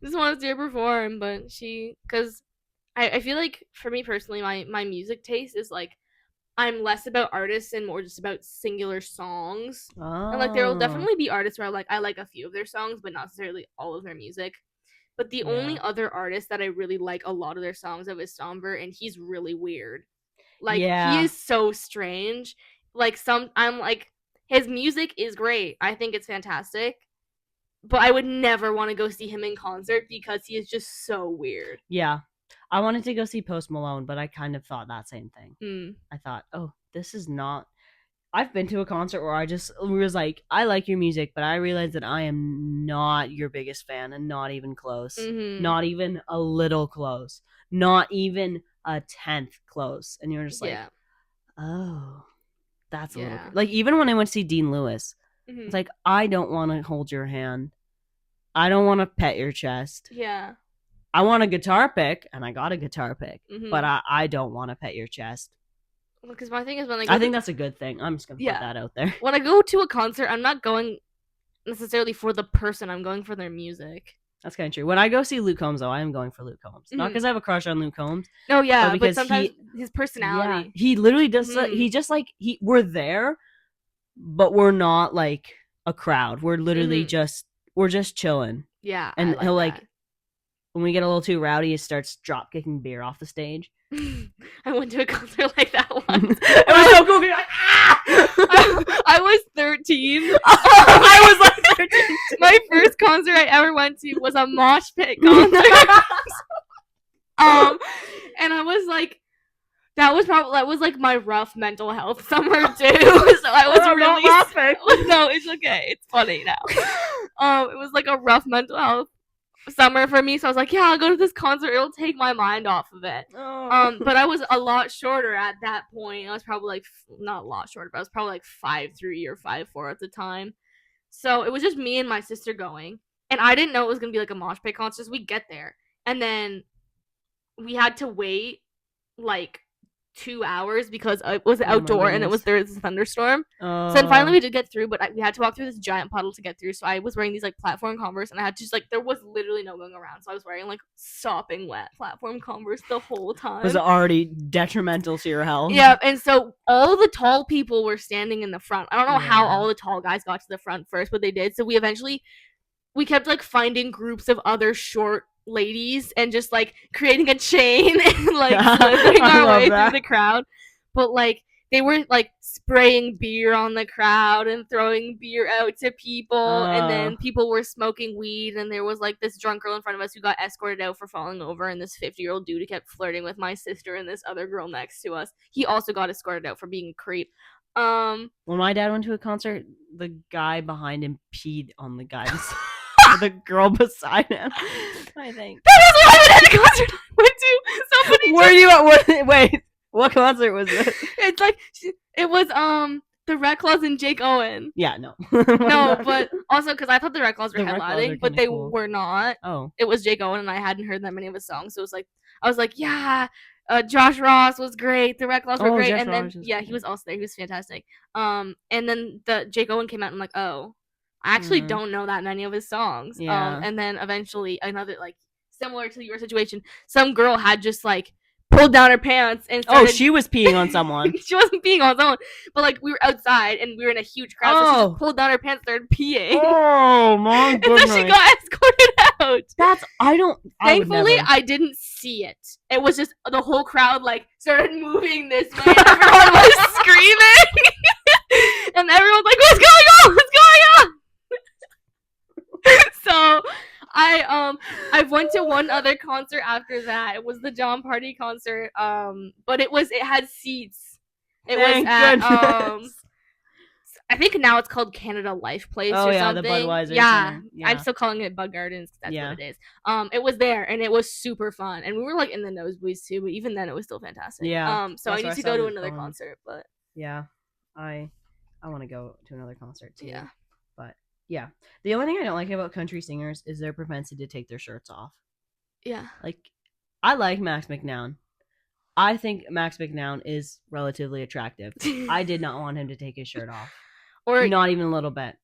just want to see her perform, but because I feel like for me personally, my music taste is like I'm less about artists and more just about singular songs. And like there will Oh, definitely be artists where I like a few of their songs, but not necessarily all of their music. But the only yeah, other artist that I really like a lot of their songs of is Somber, and he's really weird. Like he yeah, is so strange. Like I'm like his music is great. I think it's fantastic. But I would never want to go see him in concert because he is just so weird. yeah. I wanted to go see Post Malone, but I kind of thought that same thing. Mm. I thought, oh, this is not. I've been to a concert where I just was like, I like your music, but I realized that I am not your biggest fan, and not even close, Mm-hmm. not even a little close, not even a tenth close. And you're just like, Yeah. oh, that's a little Yeah. like even when I went to see Dean Lewis, Mm-hmm. it's like I don't want to hold your hand, I don't want to pet your chest. Yeah. I want a guitar pick, and I got a guitar pick, Mm-hmm. but I don't want to pet your chest. Because my thing is when I think that's a good thing. I'm just gonna put that out there. when I go to a concert, I'm not going necessarily for the person. I'm going for their music. That's kind of true. When I go see Luke Combs, though, I am going for Luke Combs. Not because I have a crush on Luke Combs. No, yeah, but because sometimes his personality. He literally does. He just like we're there, but we're not like a crowd. We're literally we're just chilling. Yeah, and like he'll that. like when we get a little too rowdy, he starts drop kicking beer off the stage. I went to a concert like that once. It was so cool. Like, ah! I was 13. I was like 13. My first concert I ever went to was a mosh pit concert. And I was like, that was like my rough mental health summer too. So I was really laughing. No, it's okay. It's funny now. It was like a rough mental health summer for me, so I was like, yeah, I'll go to this concert. It'll take my mind off of it. But I was a lot shorter at that point. I was probably like not a lot shorter, but I was probably like 5'3" or 5'4" at the time. So it was just me and my sister going, and I didn't know it was gonna be like a mosh pit concert. So we get there, and then we had to wait like 2 hours because it was outdoor and there was a thunderstorm. So then finally we did get through, but we had to walk through this giant puddle to get through. So I was wearing these like platform Converse, and I had to just like there was literally no going around. So I was wearing like sopping wet platform Converse the whole time. Was already detrimental to your health. Yeah, and so all the tall people were standing in the front. I don't know how all the tall guys got to the front first, but they did. So we kept like finding groups of other short ladies and just like creating a chain and like slithering our way through the crowd. But like they were like spraying beer on the crowd and throwing beer out to people, and then people were smoking weed, and there was like this drunk girl in front of us who got escorted out for falling over, and this 50-year-old dude who kept flirting with my sister and this other girl next to us. He also got escorted out for being a creep. When my dad went to a concert, the guy behind him peed on the guy the girl beside him. I think that is what happened at the concert I went to. Somebody were you at what? Wait, what concert was it? It's like it was the Red Claws and Jake Owen. Yeah, no, no, but also because I thought the Red Claws were headlining, but they were not. Oh, it was Jake Owen, and I hadn't heard that many of his songs, so it was like I was like, yeah. Josh Ross was great. The Red Claws were great, Josh and then Ross he was also there. He was fantastic. And then the Jake Owen came out, and I'm like, oh, I actually don't know that many of his songs. Yeah. And then eventually another like similar to your situation, some girl had just like pulled down her pants and started... she was peeing on someone. She wasn't peeing on someone, but like we were outside and we were in a huge crowd, so she just pulled down her pants and started peeing. Oh my goodness! And so she got escorted out. That's Thankfully, I didn't see it. It was just the whole crowd like started moving this way, and everyone was screaming, and everyone's like, "What's going on? What's going on?" So I went to one other concert after that. It was the John Party concert. But it had seats. It was at I think now it's called Canada Life Place or something. The Budweiser. Yeah, I'm still calling it Bud Gardens. That's what it is. It was there and it was super fun, and we were like in the nosebleeds too. But even then, it was still fantastic. Yeah. So I need to go to another concert, but yeah, I want to go to another concert too. Yeah. But yeah, the only thing I don't like about country singers is their propensity to take their shirts off. Yeah. Like, I like Max McNown. I think Max McNown is relatively attractive. I did not want him to take his shirt off. Or not even a little bit.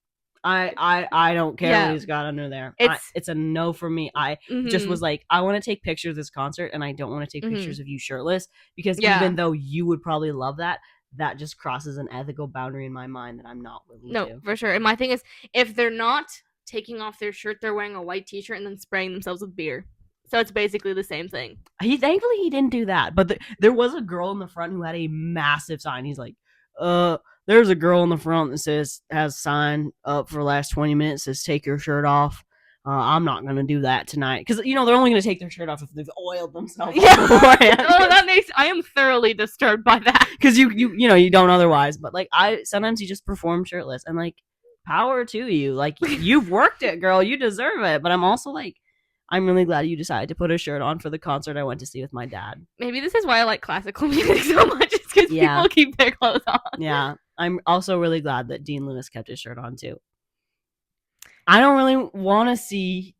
I don't care Yeah. what he's got under there. It's- It's a no for me. I just was like, I want to take pictures of this concert, and I don't want to take pictures of you shirtless, because Yeah. even though you would probably love that, that just crosses an ethical boundary in my mind that I'm not willing No, to. for sure. And my thing is, if they're not taking off their shirt, they're wearing a white t-shirt and then spraying themselves with beer. So it's basically the same thing. Thankfully he didn't do that, but there was a girl in the front who had a massive sign. He's like, there's a girl in the front that has a sign up for the last 20 minutes, says take your shirt off. I'm not gonna do that tonight, because they're only gonna take their shirt off if they've oiled themselves. Yeah. Oh, that makes. I am thoroughly disturbed by that, because you don't otherwise. But like, sometimes you just perform shirtless, and like, power to you. Like, you've worked it, girl. You deserve it. But I'm also like, I'm really glad you decided to put a shirt on for the concert I went to see with my dad. Maybe this is why I like classical music so much. It's because people keep their clothes on. Yeah. I'm also really glad that Dean Lewis kept his shirt on too. I don't really want to see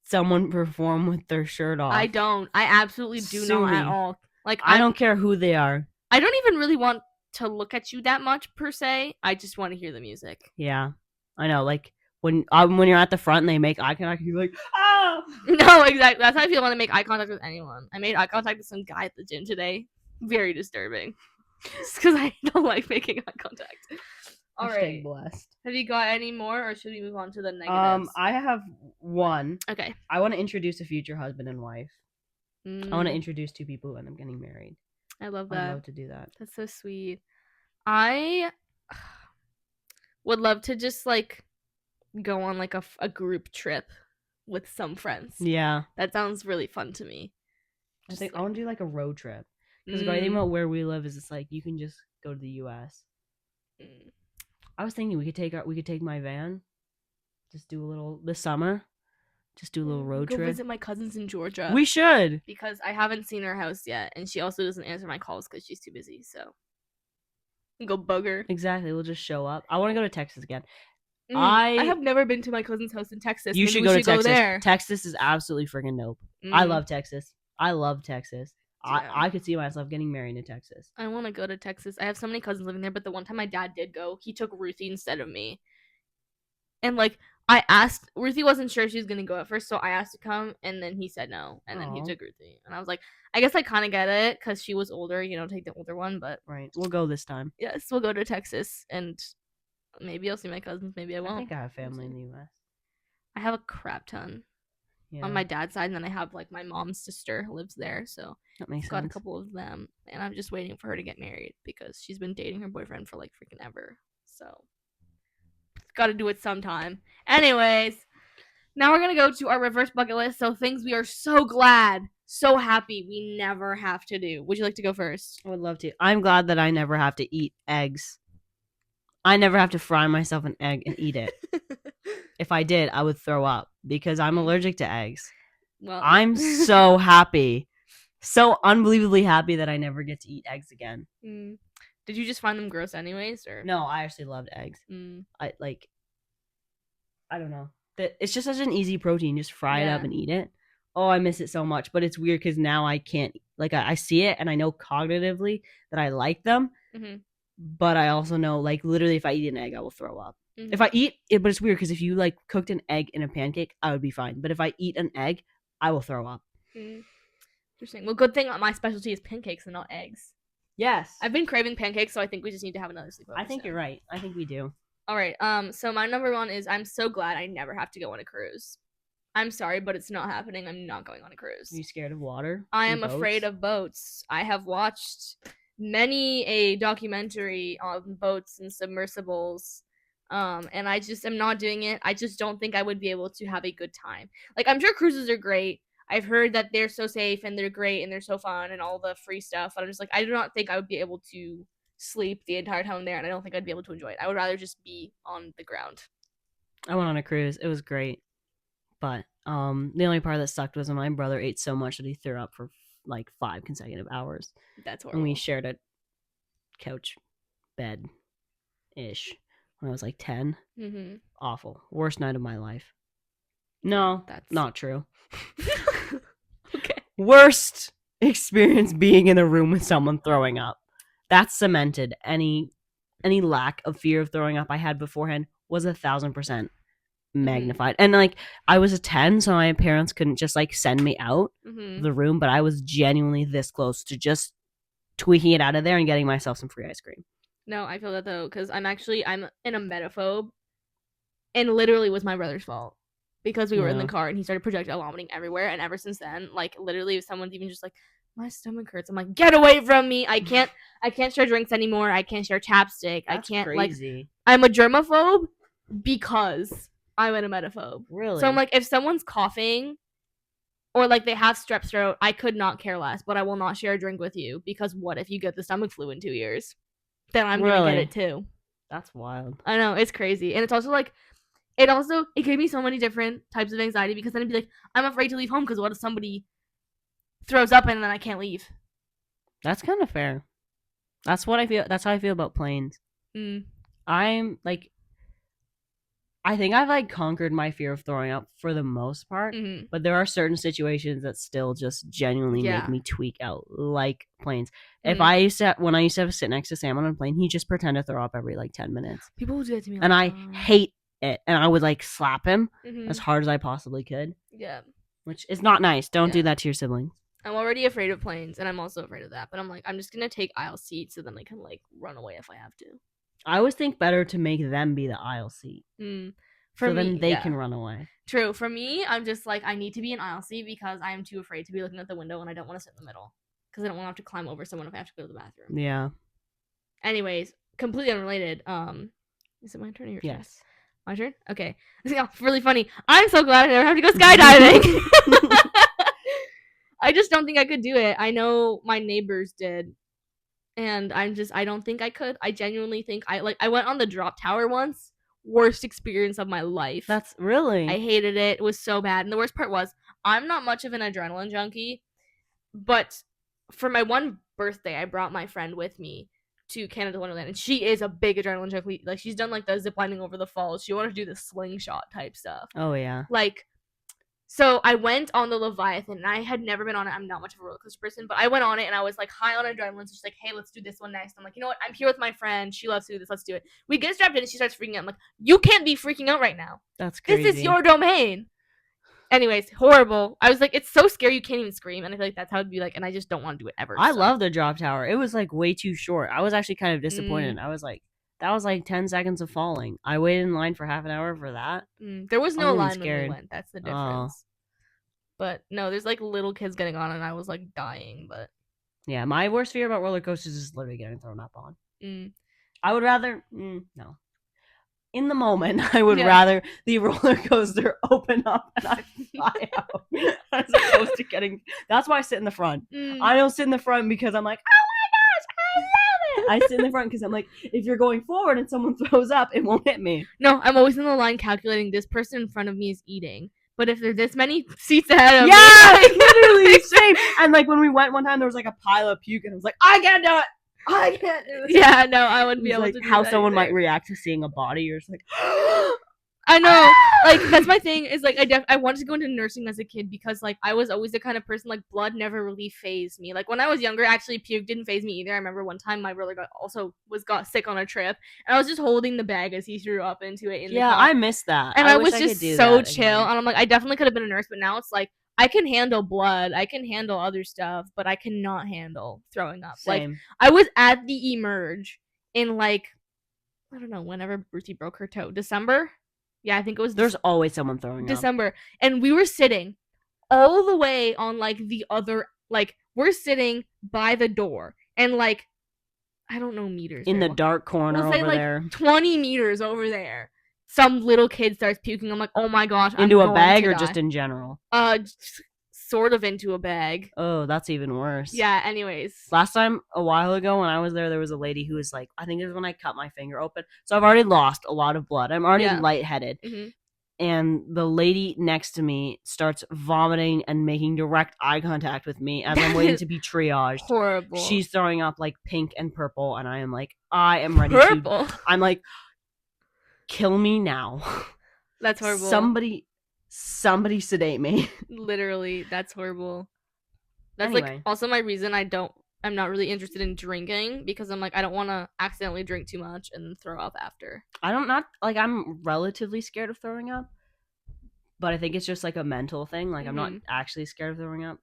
someone perform with their shirt off. I don't. I absolutely do not at all. Like, I don't care who they are. I don't even really want to look at you that much per se. I just want to hear the music. Yeah, I know. Like, when you're at the front and they make eye contact, you're like, oh! No, exactly. That's how I feel when I make eye contact with anyone. I made eye contact with some guy at the gym today. Very disturbing. Just because I don't like making eye contact. All right. Blessed. Have you got any more, or should we move on to the negatives? I have one. Okay. I want to introduce a future husband and wife. I want to introduce two people who end up getting married. I love that. I'd love to do that. That's so sweet. I would love to just like go on like a group trip with some friends. Yeah. That sounds really fun to me. I want to do like a road trip. Because if I think about where we live, is it's like you can just go to the U.S. I was thinking we could take my van, just do a little this summer, just do a little road trip. Go visit my cousins in Georgia. We should, because I haven't seen her house yet, and she also doesn't answer my calls because she's too busy. So go bug her. Exactly. We'll just show up. I want to go to Texas again. I have never been to my cousin's house in Texas. You should go to Texas. There. Texas is absolutely freaking dope. I love Texas. I could see myself getting married in Texas. I want to go to Texas. I have so many cousins living there, but the one time my dad did go, he took Ruthie instead of me. And like, I asked, Ruthie wasn't sure she was gonna go at first, so I asked to come, and then he said no, and then he took Ruthie, and I was like, I guess I kind of get it because she was older, take the older one, but right, we'll go this time. Yes, we'll go to Texas, and maybe I'll see my cousins, maybe I won't. I think I have family in the U.S. I have a crap ton. Yeah. On my dad's side, and then I have like my mom's sister lives there, so that makes got sense. a couple of them, and I'm just waiting for her to get married because she's been dating her boyfriend for like freaking ever. So got to do it sometime. Anyways, now we're gonna go to our reverse bucket list. So things we are so glad, so happy we never have to do. Would you like to go first? I would love to. I'm glad that I never have to eat eggs. I never have to fry myself an egg and eat it. If I did, I would throw up because I'm allergic to eggs. Well, I'm so happy. So unbelievably happy that I never get to eat eggs again. Did you just find them gross anyways? Or no, I actually loved eggs. I don't know. It's just such an easy protein. Just fry it up and eat it. Oh, I miss it so much. But it's weird because now I can't. Like, I see it and I know cognitively that I like them. Mm-hmm. But I also know, like, literally, if I eat an egg, I will throw up. Mm-hmm. If I eat it, but it's weird because if you like cooked an egg in a pancake, I would be fine. But if I eat an egg, I will throw up. Interesting. Well, good thing my specialty is pancakes and not eggs. Yes, I've been craving pancakes, so I think we just need to have another sleepover. I think you're right. I think we do. All right. So my number one is I'm so glad I never have to go on a cruise. I'm sorry, but it's not happening. I'm not going on a cruise. Are you scared of water? I am afraid of boats. I have watched many a documentary on boats and submersibles, and I just am not doing it. I just don't think I would be able to have a good time. Like, I'm sure cruises are great. I've heard that they're so safe and they're great and they're so fun and all the free stuff, but I'm just like, I do not think I would be able to sleep the entire time there, and I don't think I'd be able to enjoy it. I would rather just be on the ground. I went on a cruise. It was great, but the only part that sucked was when my brother ate so much that he threw up for like 5 consecutive hours. That's horrible. And we shared a couch bed ish when I was like 10. Mm-hmm. Awful. Worst night of my life. No, that's not true. Okay. Worst experience being in a room with someone throwing up. That cemented any lack of fear of throwing up I had beforehand was 1,000% magnified. And like I was a 10, so my parents couldn't just like send me out of the room, but I was genuinely this close to just tweaking it out of there and getting myself some free ice cream. No, I feel that though, because I'm an emetophobe, and literally was my brother's fault because we were in the car and he started projectile vomiting everywhere, and ever since then, like literally, if someone's even just like, my stomach hurts, I'm like, get away from me! I can't share drinks anymore. I can't share chapstick. That's I can't crazy. like. I'm a germaphobe because I'm an emetophobe. Really? So I'm like, if someone's coughing or like they have strep throat, I could not care less, but I will not share a drink with you because what if you get the stomach flu in 2 years? Then I'm gonna get it too. That's wild. I know, it's crazy. And it's also like, it gave me so many different types of anxiety because then it'd be like, I'm afraid to leave home because what if somebody throws up and then I can't leave? That's kind of fair. That's what I feel. That's how I feel about planes. I'm like, I think I've like conquered my fear of throwing up for the most part, but there are certain situations that still just genuinely make me tweak out, like planes. If when I used to sit next to Sam on a plane, he just pretend to throw up every like 10 minutes. People would do that to me, and I hate it. And I would like slap him as hard as I possibly could. Yeah, which is not nice. Don't do that to your siblings. I'm already afraid of planes, and I'm also afraid of that. But I'm like, I'm just gonna take aisle seats, so then I can like run away if I have to. I always think better to make them be the aisle seat. So then they can run away. True. For me, I'm just like, I need to be an aisle seat because I am too afraid to be looking at the window and I don't want to sit in the middle. Because I don't want to have to climb over someone if I have to go to the bathroom. Yeah. Anyways, completely unrelated. Is it my turn or yours? Yes. My turn? Okay. It's really funny. I'm so glad I never have to go skydiving. I just don't think I could do it. I know my neighbors did. And I don't think I could. I genuinely think I went on the drop tower once. Worst experience of my life. That's really... I hated it. It was so bad. And the worst part was, I'm not much of an adrenaline junkie, but for my one birthday, I brought my friend with me to Canada Wonderland, and she is a big adrenaline junkie. Like, she's done like the zip lining over the falls. She wanted to do the slingshot type stuff. Oh yeah. Like, so I went on the Leviathan, and I had never been on it. I'm not much of a roller coaster person, but I went on it, and I was like high on adrenaline. So she's like, "Hey, let's do this one next." I'm like, "You know what? I'm here with my friend. She loves to do this. Let's do it." We get strapped in, and she starts freaking out. I'm like, "You can't be freaking out right now. That's crazy. This is your domain." Anyways, horrible. I was like, it's so scary you can't even scream, and I feel like that's how it'd be like, and I just don't want to do it ever. I love the drop tower. It was like way too short. I was actually kind of disappointed. I was like, that was like 10 seconds of falling. I waited in line for half an hour for that. There was no line when we went. That's the difference. But no, there's like little kids getting on, and I was like dying. But yeah, my worst fear about roller coasters is literally getting thrown up on. I would rather no. In the moment, I would rather the roller coaster open up and I fly out as opposed to getting. That's why I sit in the front. I don't sit in the front because I'm like, oh my gosh, I love it. I sit in the front because I'm like, if you're going forward and someone throws up, it won't hit me. No, I'm always in the line calculating this person in front of me is eating. But if there's this many seats ahead of me, literally same. And like when we went one time, there was like a pile of puke, and I was like, I can't do it. I can't do this. Yeah, no, I wouldn't be able like to do how that someone either. might react to seeing a body. You're just like, I know. Like, that's my thing, is like, I wanted to go into nursing as a kid because like I was always the kind of person, like, blood never really fazed me. Like when I was younger, actually puke didn't faze me either. I remember one time my brother got sick on a trip, and I was just holding the bag as he threw up into it in the car. I missed that. And I was just so chill, and I'm like, I definitely could have been a nurse, but now it's like, I can handle blood, I can handle other stuff, but I cannot handle throwing up. Same. Like, I was at the Emerge in like, I don't know, whenever Ruthie broke her toe. December? Yeah, I think it was. There's always someone throwing December. Up. And we were sitting all the way on like the other, like, we're sitting by the door, and like, I don't know meters. In the dark corner over there. 20 meters over there. Some little kid starts puking. I'm like, oh my gosh. Into a bag or just in general? Sort of into a bag. Oh, that's even worse. Yeah, anyways. Last time, a while ago, when I was there was a lady who was like, I think it was when I cut my finger open. So I've already lost a lot of blood. I'm already lightheaded. And the lady next to me starts vomiting and making direct eye contact with me as I'm waiting to be triaged. Horrible. She's throwing up like pink and purple, and I am like, I am ready to. I'm like, kill me now. That's horrible. Somebody sedate me. Literally, that's horrible. That's like also my reason I don't I'm not really interested in drinking because I'm like, I don't want to accidentally drink too much and throw up after. I'm relatively scared of throwing up, but I think it's just like a mental thing. Like I'm not actually scared of throwing up.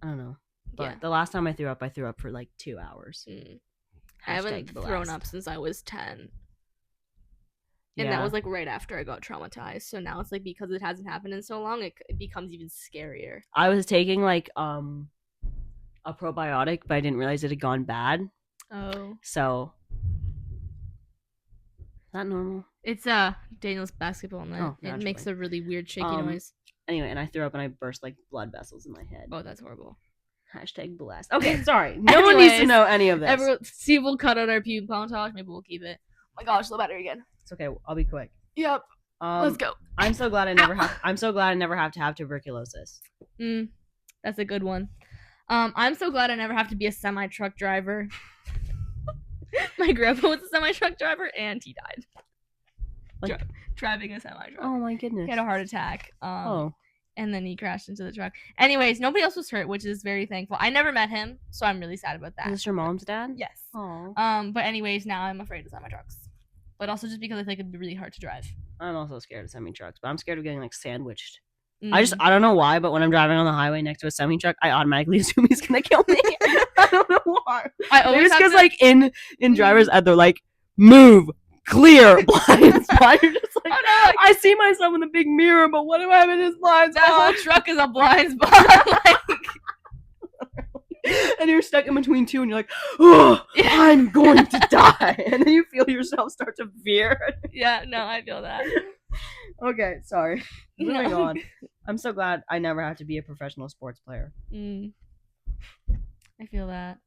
I don't know. But the last time I threw up for like 2 hours. I haven't thrown up since I was 10. And that was like right after I got traumatized. So now it's like because it hasn't happened in so long, it becomes even scarier. I was taking like a probiotic, but I didn't realize it had gone bad. Oh. So is that normal? It's Daniel's basketball net. Oh, it makes a really weird shaky noise. Anyway, and I threw up and I burst like blood vessels in my head. Oh, that's horrible. #blast. Okay, sorry. No one needs to know any of this. See, we'll cut out our pube montage. Maybe we'll keep it. Oh my gosh, low battery again. It's okay. I'll be quick. Yep. Let's go. I'm so glad I never have. I'm so glad I never have to have tuberculosis. That's a good one. I'm so glad I never have to be a semi-truck driver. My grandpa was a semi-truck driver and he died. Like driving a semi-truck. Oh my goodness. He had a heart attack. And then he crashed into the truck. Anyways, nobody else was hurt, which is very thankful. I never met him, so I'm really sad about that. Is this your mom's dad? Yes. Aww. But anyways, now I'm afraid of semi-trucks. But also just because I think it'd be really hard to drive. I'm also scared of semi-trucks, but I'm scared of getting like sandwiched. I don't know why, but when I'm driving on the highway next to a semi-truck, I automatically assume he's gonna kill me. I don't know why. Maybe it's because like in driver's ed, they're like, move, clear, blind spot. You're just like, oh, no, I see myself in the big mirror, but what do I have in this blind spot? That whole truck is a blind spot. And you're stuck in between two, and you're like, oh, I'm going to die. And then you feel yourself start to veer. Yeah, no, I feel that. Okay, sorry. Moving on. I'm so glad I never have to be a professional sports player. I feel that.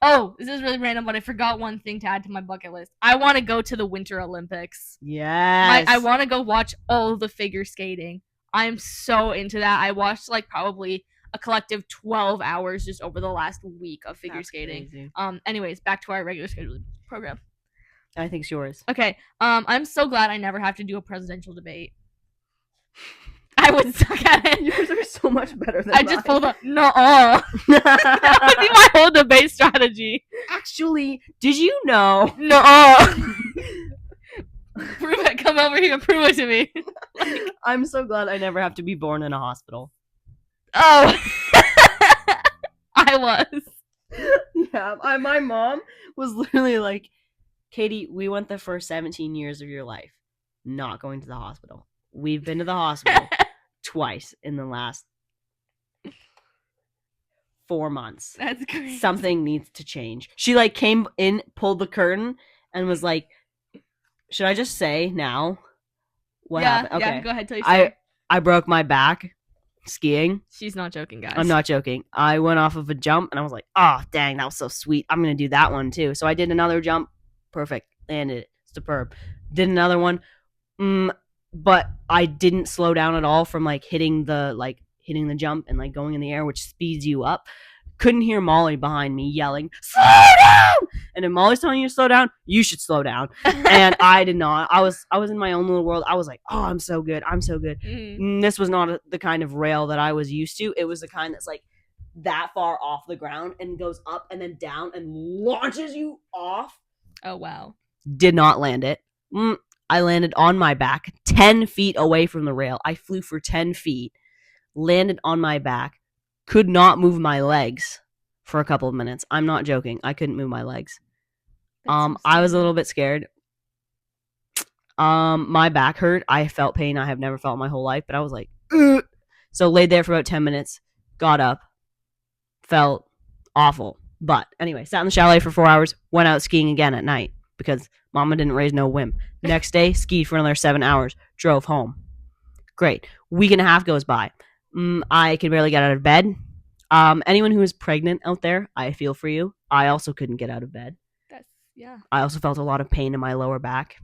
Oh, this is really random, but I forgot one thing to add to my bucket list. I want to go to the Winter Olympics. Yes. I want to go watch all the figure skating. I'm so into that. I watched like probably a collective 12 hours just over the last week of figure skating. Crazy. Anyways, back to our regular scheduled program. I think it's yours. Okay. I'm so glad I never have to do a presidential debate. I would suck at it. Yours are so much better than mine. I just pulled up. That would be my whole debate strategy. Actually, did you know? No. Prove it. Come over here and prove it to me. I'm so glad I never have to be born in a hospital. Oh. I was. Yeah, my mom was literally like, Katie, we went the first 17 years of your life not going to the hospital. We've been to the hospital twice in the last 4 months. That's crazy. Something needs to change. She like came in, pulled the curtain, and was like, should I just say now what happened? Okay. Yeah, go ahead, tell your story. I broke my back skiing. She's not joking, guys. I'm not joking. I went off of a jump, and I was like, oh, dang, that was so sweet. I'm going to do that one, too. So I did another jump. Perfect. Landed it. Superb. Did another one. But I didn't slow down at all from like hitting the jump and like going in the air, which speeds you up. Couldn't hear Molly behind me yelling, slow down! And if Molly's telling you to slow down, you should slow down. And I did not. I was in my own little world. I was like, oh, I'm so good. This was not the kind of rail that I was used to. It was the kind that's like that far off the ground and goes up and then down and launches you off. Oh, wow. Did not land it. I landed on my back 10 feet away from the rail. I flew for 10 feet, landed on my back, could not move my legs for a couple of minutes. I'm not joking. I couldn't move my legs. I was a little bit scared. My back hurt. I felt pain I have never felt my whole life, but I was like, ugh. So laid there for about 10 minutes, got up, felt awful. But anyway, sat in the chalet for 4 hours, went out skiing again at night because Mama didn't raise no wimp. Next day, skied for another 7 hours, drove home. Great. Week and a half goes by. I could barely get out of bed. Anyone who is pregnant out there, I feel for you. I also couldn't get out of bed. I also felt a lot of pain in my lower back.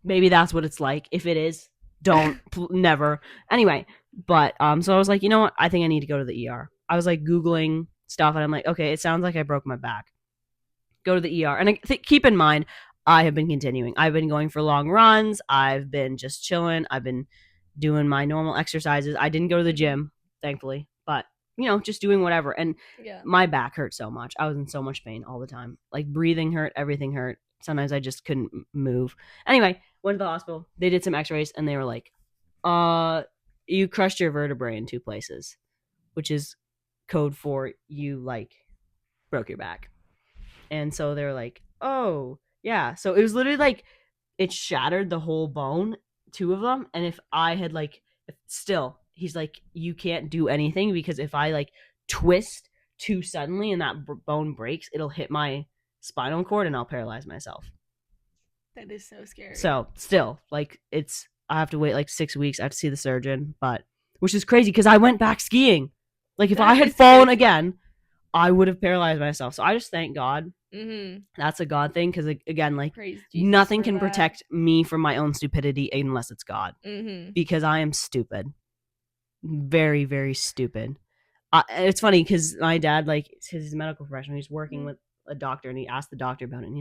Maybe that's what it's like. If it is, don't, never. Anyway, but, so I was like, you know what? I think I need to go to the ER. I was like Googling stuff and I'm like, okay, it sounds like I broke my back. Go to the ER. And keep in mind, I have been continuing. I've been going for long runs. I've been just chilling. I've been doing my normal exercises. I didn't go to the gym, thankfully, but just doing whatever. And Yeah. my back hurt so much. I was in so much pain all the time. Like breathing hurt, everything hurt. Sometimes I just couldn't move. Anyway, went to the hospital. They did some x-rays and they were like, you crushed your vertebrae in 2 places, which is code for you like broke your back. And so they were like, oh, yeah. So it was literally like it shattered the whole bone, 2 of them. And if I had like still, he's like, you can't do anything because if I like twist too suddenly and that bone breaks, it'll hit my spinal cord and I'll paralyze myself. That is so scary. So still, like I have to wait like 6 weeks. I have to see the surgeon, but which is crazy because I went back skiing. Like if I had fallen again, I would have paralyzed myself. So I just thank God. That's a God thing because again, like nothing can protect me from my own stupidity unless it's God. Because I am stupid, very, very stupid. It's funny because my dad, like, he's a medical professional. He's working with a doctor, and he asked the doctor about it, and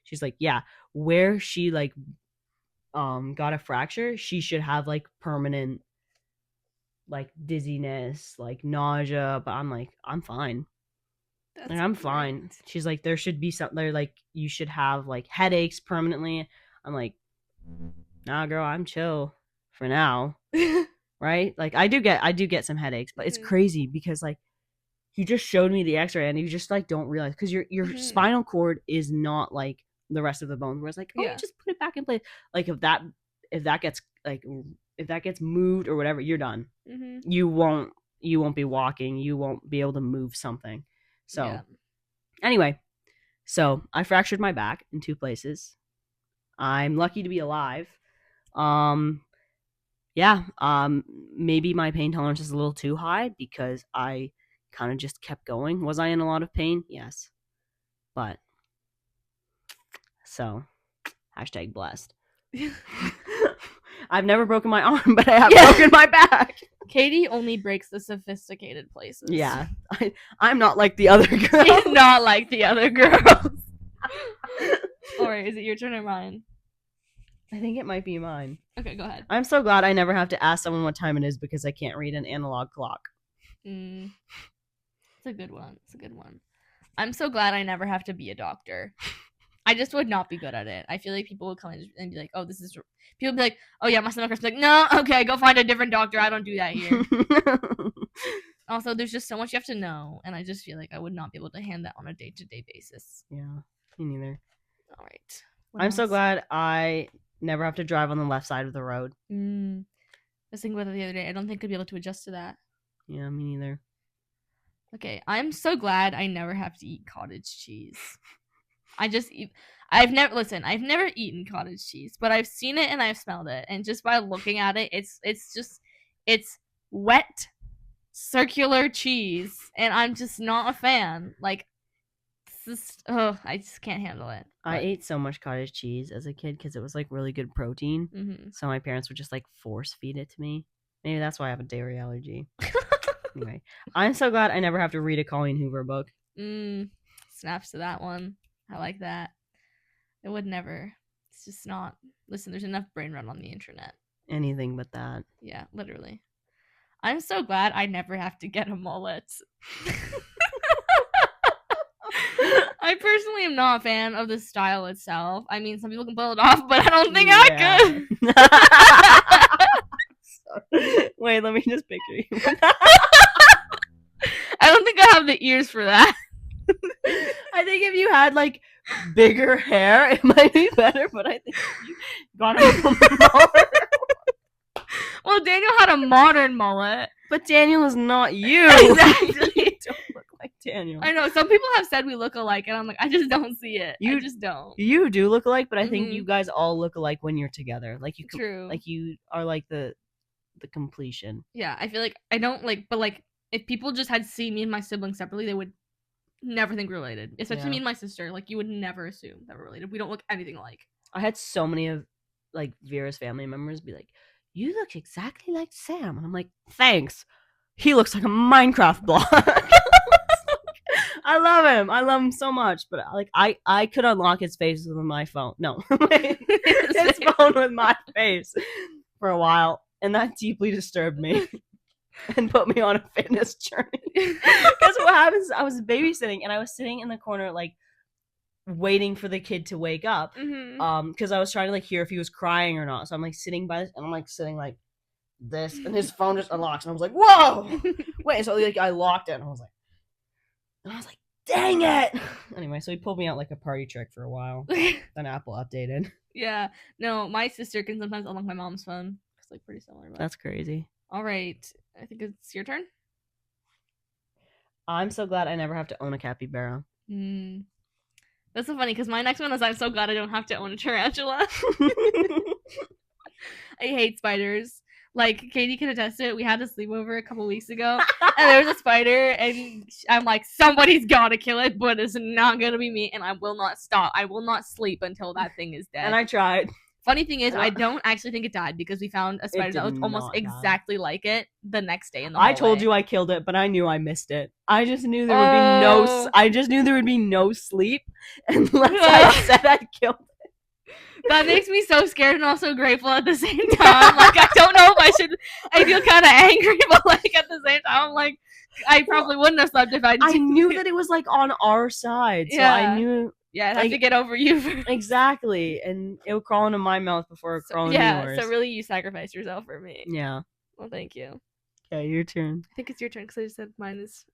she's like, yeah, where she like got a fracture, she should have like permanent like dizziness, like nausea. But I'm like, I'm fine. And I'm fine. She's like, there should be something there, like you should have like headaches permanently. I'm like, nah, girl, I'm chill for now. Right? Like I do get some headaches, but it's crazy because like he just showed me the x-ray and you just like don't realize because your spinal cord is not like the rest of the bones where it's like, oh, you just put it back in place. Like if that gets moved or whatever, you're done. You won't be walking, you won't be able to move something. So anyway, so I fractured my back in 2 places. I'm lucky to be alive. Maybe my pain tolerance is a little too high because I kind of just kept going. Was I in a lot of pain? Yes. But so #blessed. I've never broken my arm, but I have broken my back. Katie only breaks the sophisticated places. Yeah. I'm not like the other girls. She's not like the other girls. Alright, is it your turn or mine? I think it might be mine. Okay, go ahead. I'm so glad I never have to ask someone what time it is because I can't read an analog clock. It's a good one. I'm so glad I never have to be a doctor. I just would not be good at it. I feel like people would come in and be like, oh, this is... People would be like, oh yeah, my stomach hurts. Like, no, okay, go find a different doctor. I don't do that here. Also, there's just so much you have to know, and I just feel like I would not be able to hand that on a day-to-day basis. Yeah, me neither. All right. I'm so glad I never have to drive on the left side of the road. I was thinking about it the other day. I don't think I'd be able to adjust to that. Yeah, me neither. Okay, I'm so glad I never have to eat cottage cheese. I've never eaten cottage cheese, but I've seen it and I've smelled it, and just by looking at it, it's wet, circular cheese, and I'm just not a fan. Like, I just can't handle it. I ate so much cottage cheese as a kid because it was like really good protein. So my parents would just like force feed it to me. Maybe that's why I have a dairy allergy. Anyway, I'm so glad I never have to read a Colleen Hoover book. Snaps to that one. I like that. It would never. It's just not. Listen, there's enough brain rot on the internet. Anything but that. Yeah, literally. I'm so glad I never have to get a mullet. I personally am not a fan of the style itself. I mean, some people can pull it off, but I don't think I could. Wait, let me just picture you. I don't think I have the ears for that. I think if you had like bigger hair, it might be better, but I think you got a mullet. Well, Daniel had a modern mullet. But Daniel is not you. Exactly. You don't look like Daniel. I know. Some people have said we look alike, and I'm like, I just don't see it. I just don't. You do look alike, but I think you guys all look alike when you're together. Like True. Like you are like the completion. Yeah, I feel like I don't like, but like if people just had seen me and my siblings separately, they would never think we're related. Especially me and my sister. Like, you would never assume that we're related. We don't look anything alike. I had so many of like Vera's family members be like, you look exactly like Sam. And I'm like, thanks. He looks like a Minecraft block. I love him so much. But like I could unlock his face with my phone. No. His phone with my face for a while. And that deeply disturbed me. and put me on a fitness journey. Because what happens, I was babysitting and I was sitting in the corner like waiting for the kid to wake up. Because I was trying to like hear if he was crying or not. So I'm like sitting by this, and I'm like sitting like this, and his phone just unlocks, and I was like, whoa, wait. So like I locked it, and I was like, dang it. Anyway, so he pulled me out like a party trick for a while. Then Apple updated. Yeah. No, my sister can sometimes unlock my mom's phone. It's like pretty similar. But... That's crazy. All right. I think it's your turn. I'm so glad I never have to own a capybara. That's so funny because my next one is I'm so glad I don't have to own a tarantula. I hate spiders. Like, Katie can attest to it. We had a sleepover a couple weeks ago, and there was a spider, and I'm like, somebody's gotta kill it, but it's not gonna be me, and I will not stop. I will not sleep until that thing is dead. And I tried. Funny thing is, I don't actually think it died because we found a spider that looked almost exactly like it the next day in the hallway. I told you I killed it, but I knew I missed it. I just knew there would be no. I just knew there would be no sleep unless I said I killed it. That makes me so scared and also grateful at the same time. Like, I don't know if I should. I feel kind of angry, but like at the same time, I'm like, I probably wouldn't have slept if I knew that it was like on our side, so I knew. Yeah, I'd have to get over you first. Exactly, and it would crawl into my mouth before it crawled into yours. So really you sacrificed yourself for me. Yeah. Well, thank you. Okay, your turn. I think it's your turn because I just said mine is...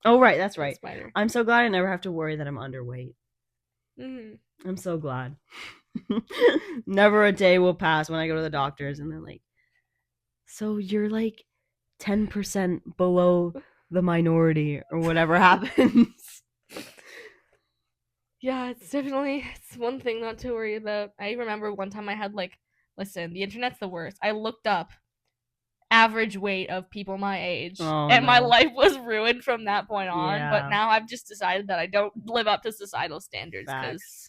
Oh, right, that's right. Spider. I'm so glad I never have to worry that I'm underweight. I'm so glad. Never a day will pass when I go to the doctors and they're like, so you're like 10% below the minority or whatever happens. Yeah, it's one thing not to worry about. I remember one time I had listen, the internet's the worst. I looked up average weight of people my age, and my life was ruined from that point on. Yeah. But now I've just decided that I don't live up to societal standards because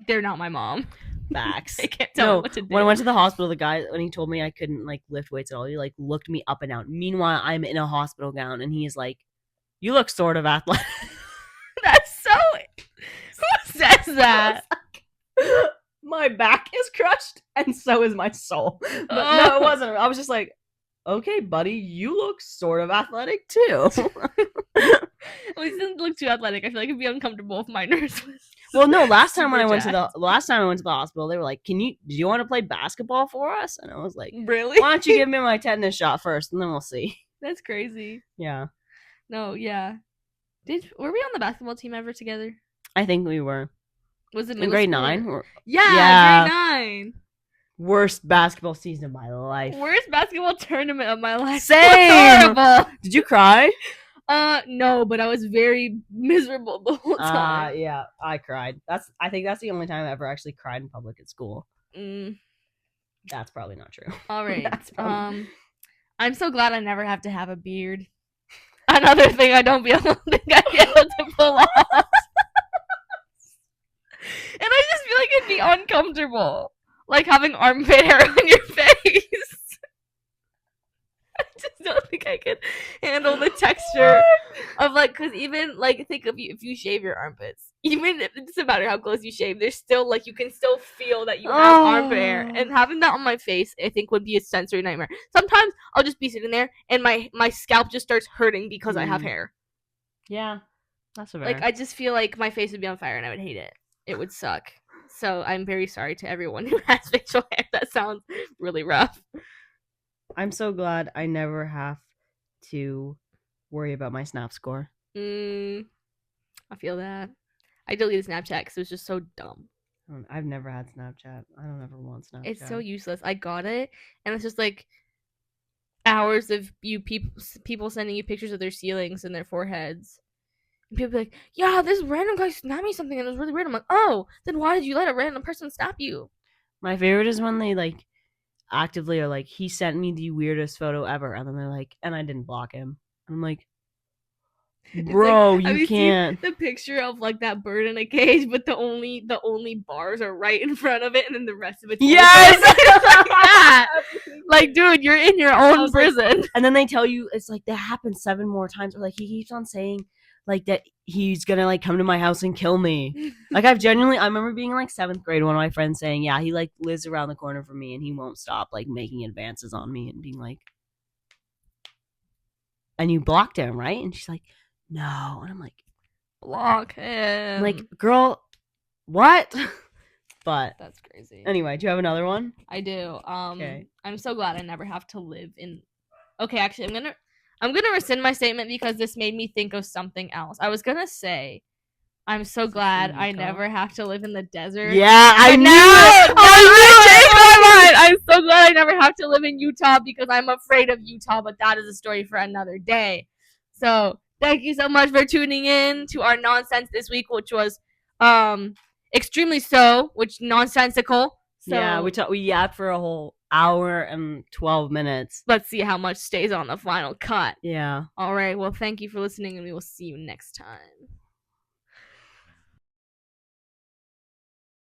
they're not my mom. Facts. I can't tell me what to do. When I went to the hospital, the guy, when he told me I couldn't lift weights at all, he looked me up and down. Meanwhile, I'm in a hospital gown, and he is like, "You look sort of athletic." That's so. Who says that? My back is crushed, and so is my soul. But no, it wasn't. I was just like, okay, buddy, you look sort of athletic too. Well, he doesn't look too athletic. I feel like it'd be uncomfortable if my nurse was. Well, no. Last time I went to the hospital, they were like, do you want to play basketball for us? And I was like, really? Why don't you give me my tetanus shot first, and then we'll see. That's crazy. Yeah. No, yeah. Were we on the basketball team ever together? I think we were. Was it in grade 9? Yeah, grade 9. Worst basketball season of my life. Worst basketball tournament of my life. Same. Horrible. Did you cry? No, but I was very miserable the whole time. Yeah, I cried. I think that's the only time I ever actually cried in public at school. That's probably not true. All right. I'm so glad I never have to have a beard. Another thing I don't think I'd be able to pull off. And I just feel like it'd be uncomfortable. Like having armpit hair on your face. I just don't think I could handle the texture of because even think of if you shave your armpits, even if it doesn't matter how close you shave, there's still you can still feel that you have armpit hair, and having that on my face I think would be a sensory nightmare. Sometimes I'll just be sitting there and my scalp just starts hurting because I have hair. Yeah, that's fair. I just feel like my face would be on fire and I would hate it. It would suck. So I'm very sorry to everyone who has facial hair. That sounds really rough. I'm so glad I never have to worry about my Snap score. I feel that. I deleted Snapchat because it was just so dumb. I've never had Snapchat. I don't ever want Snapchat. It's so useless. I got it, and it's just hours of people sending you pictures of their ceilings and their foreheads. And people be like, yeah, this random guy snapped me something and it was really weird. I'm like, oh, then why did you let a random person snap you? My favorite is when they actively are like, he sent me the weirdest photo ever, and then they're like, and I didn't block him. I'm like, bro, you can't. The picture of that bird in a cage, but the only bars are right in front of it, and then the rest of it's yes, like that. Dude, you're in your own prison. And then they tell you it's that happened 7 more times, or he keeps on saying that he's gonna come to my house and kill me. I remember being in 7th grade, one of my friends saying, yeah, he lives around the corner from me and he won't stop making advances on me, and being like, and you blocked him, right? And she's like, no. And I'm Block him. like, girl, what? But that's crazy. Anyway, do you have another one? I do. Okay. I'm so glad I never have to live in. Okay, actually, I'm gonna rescind my statement because this made me think of something else. I was gonna say, I'm so glad I never have to live in the desert. Yeah, I knew it. I changed my mind. I'm so glad I never have to live in Utah because I'm afraid of Utah, but that is a story for another day. So thank you so much for tuning in to our nonsense this week, which was extremely nonsensical. So yeah, we yapped for a whole hour and 12 minutes. Let's see how much stays on the final cut. Yeah. All right. Well, thank you for listening, and we will see you next time.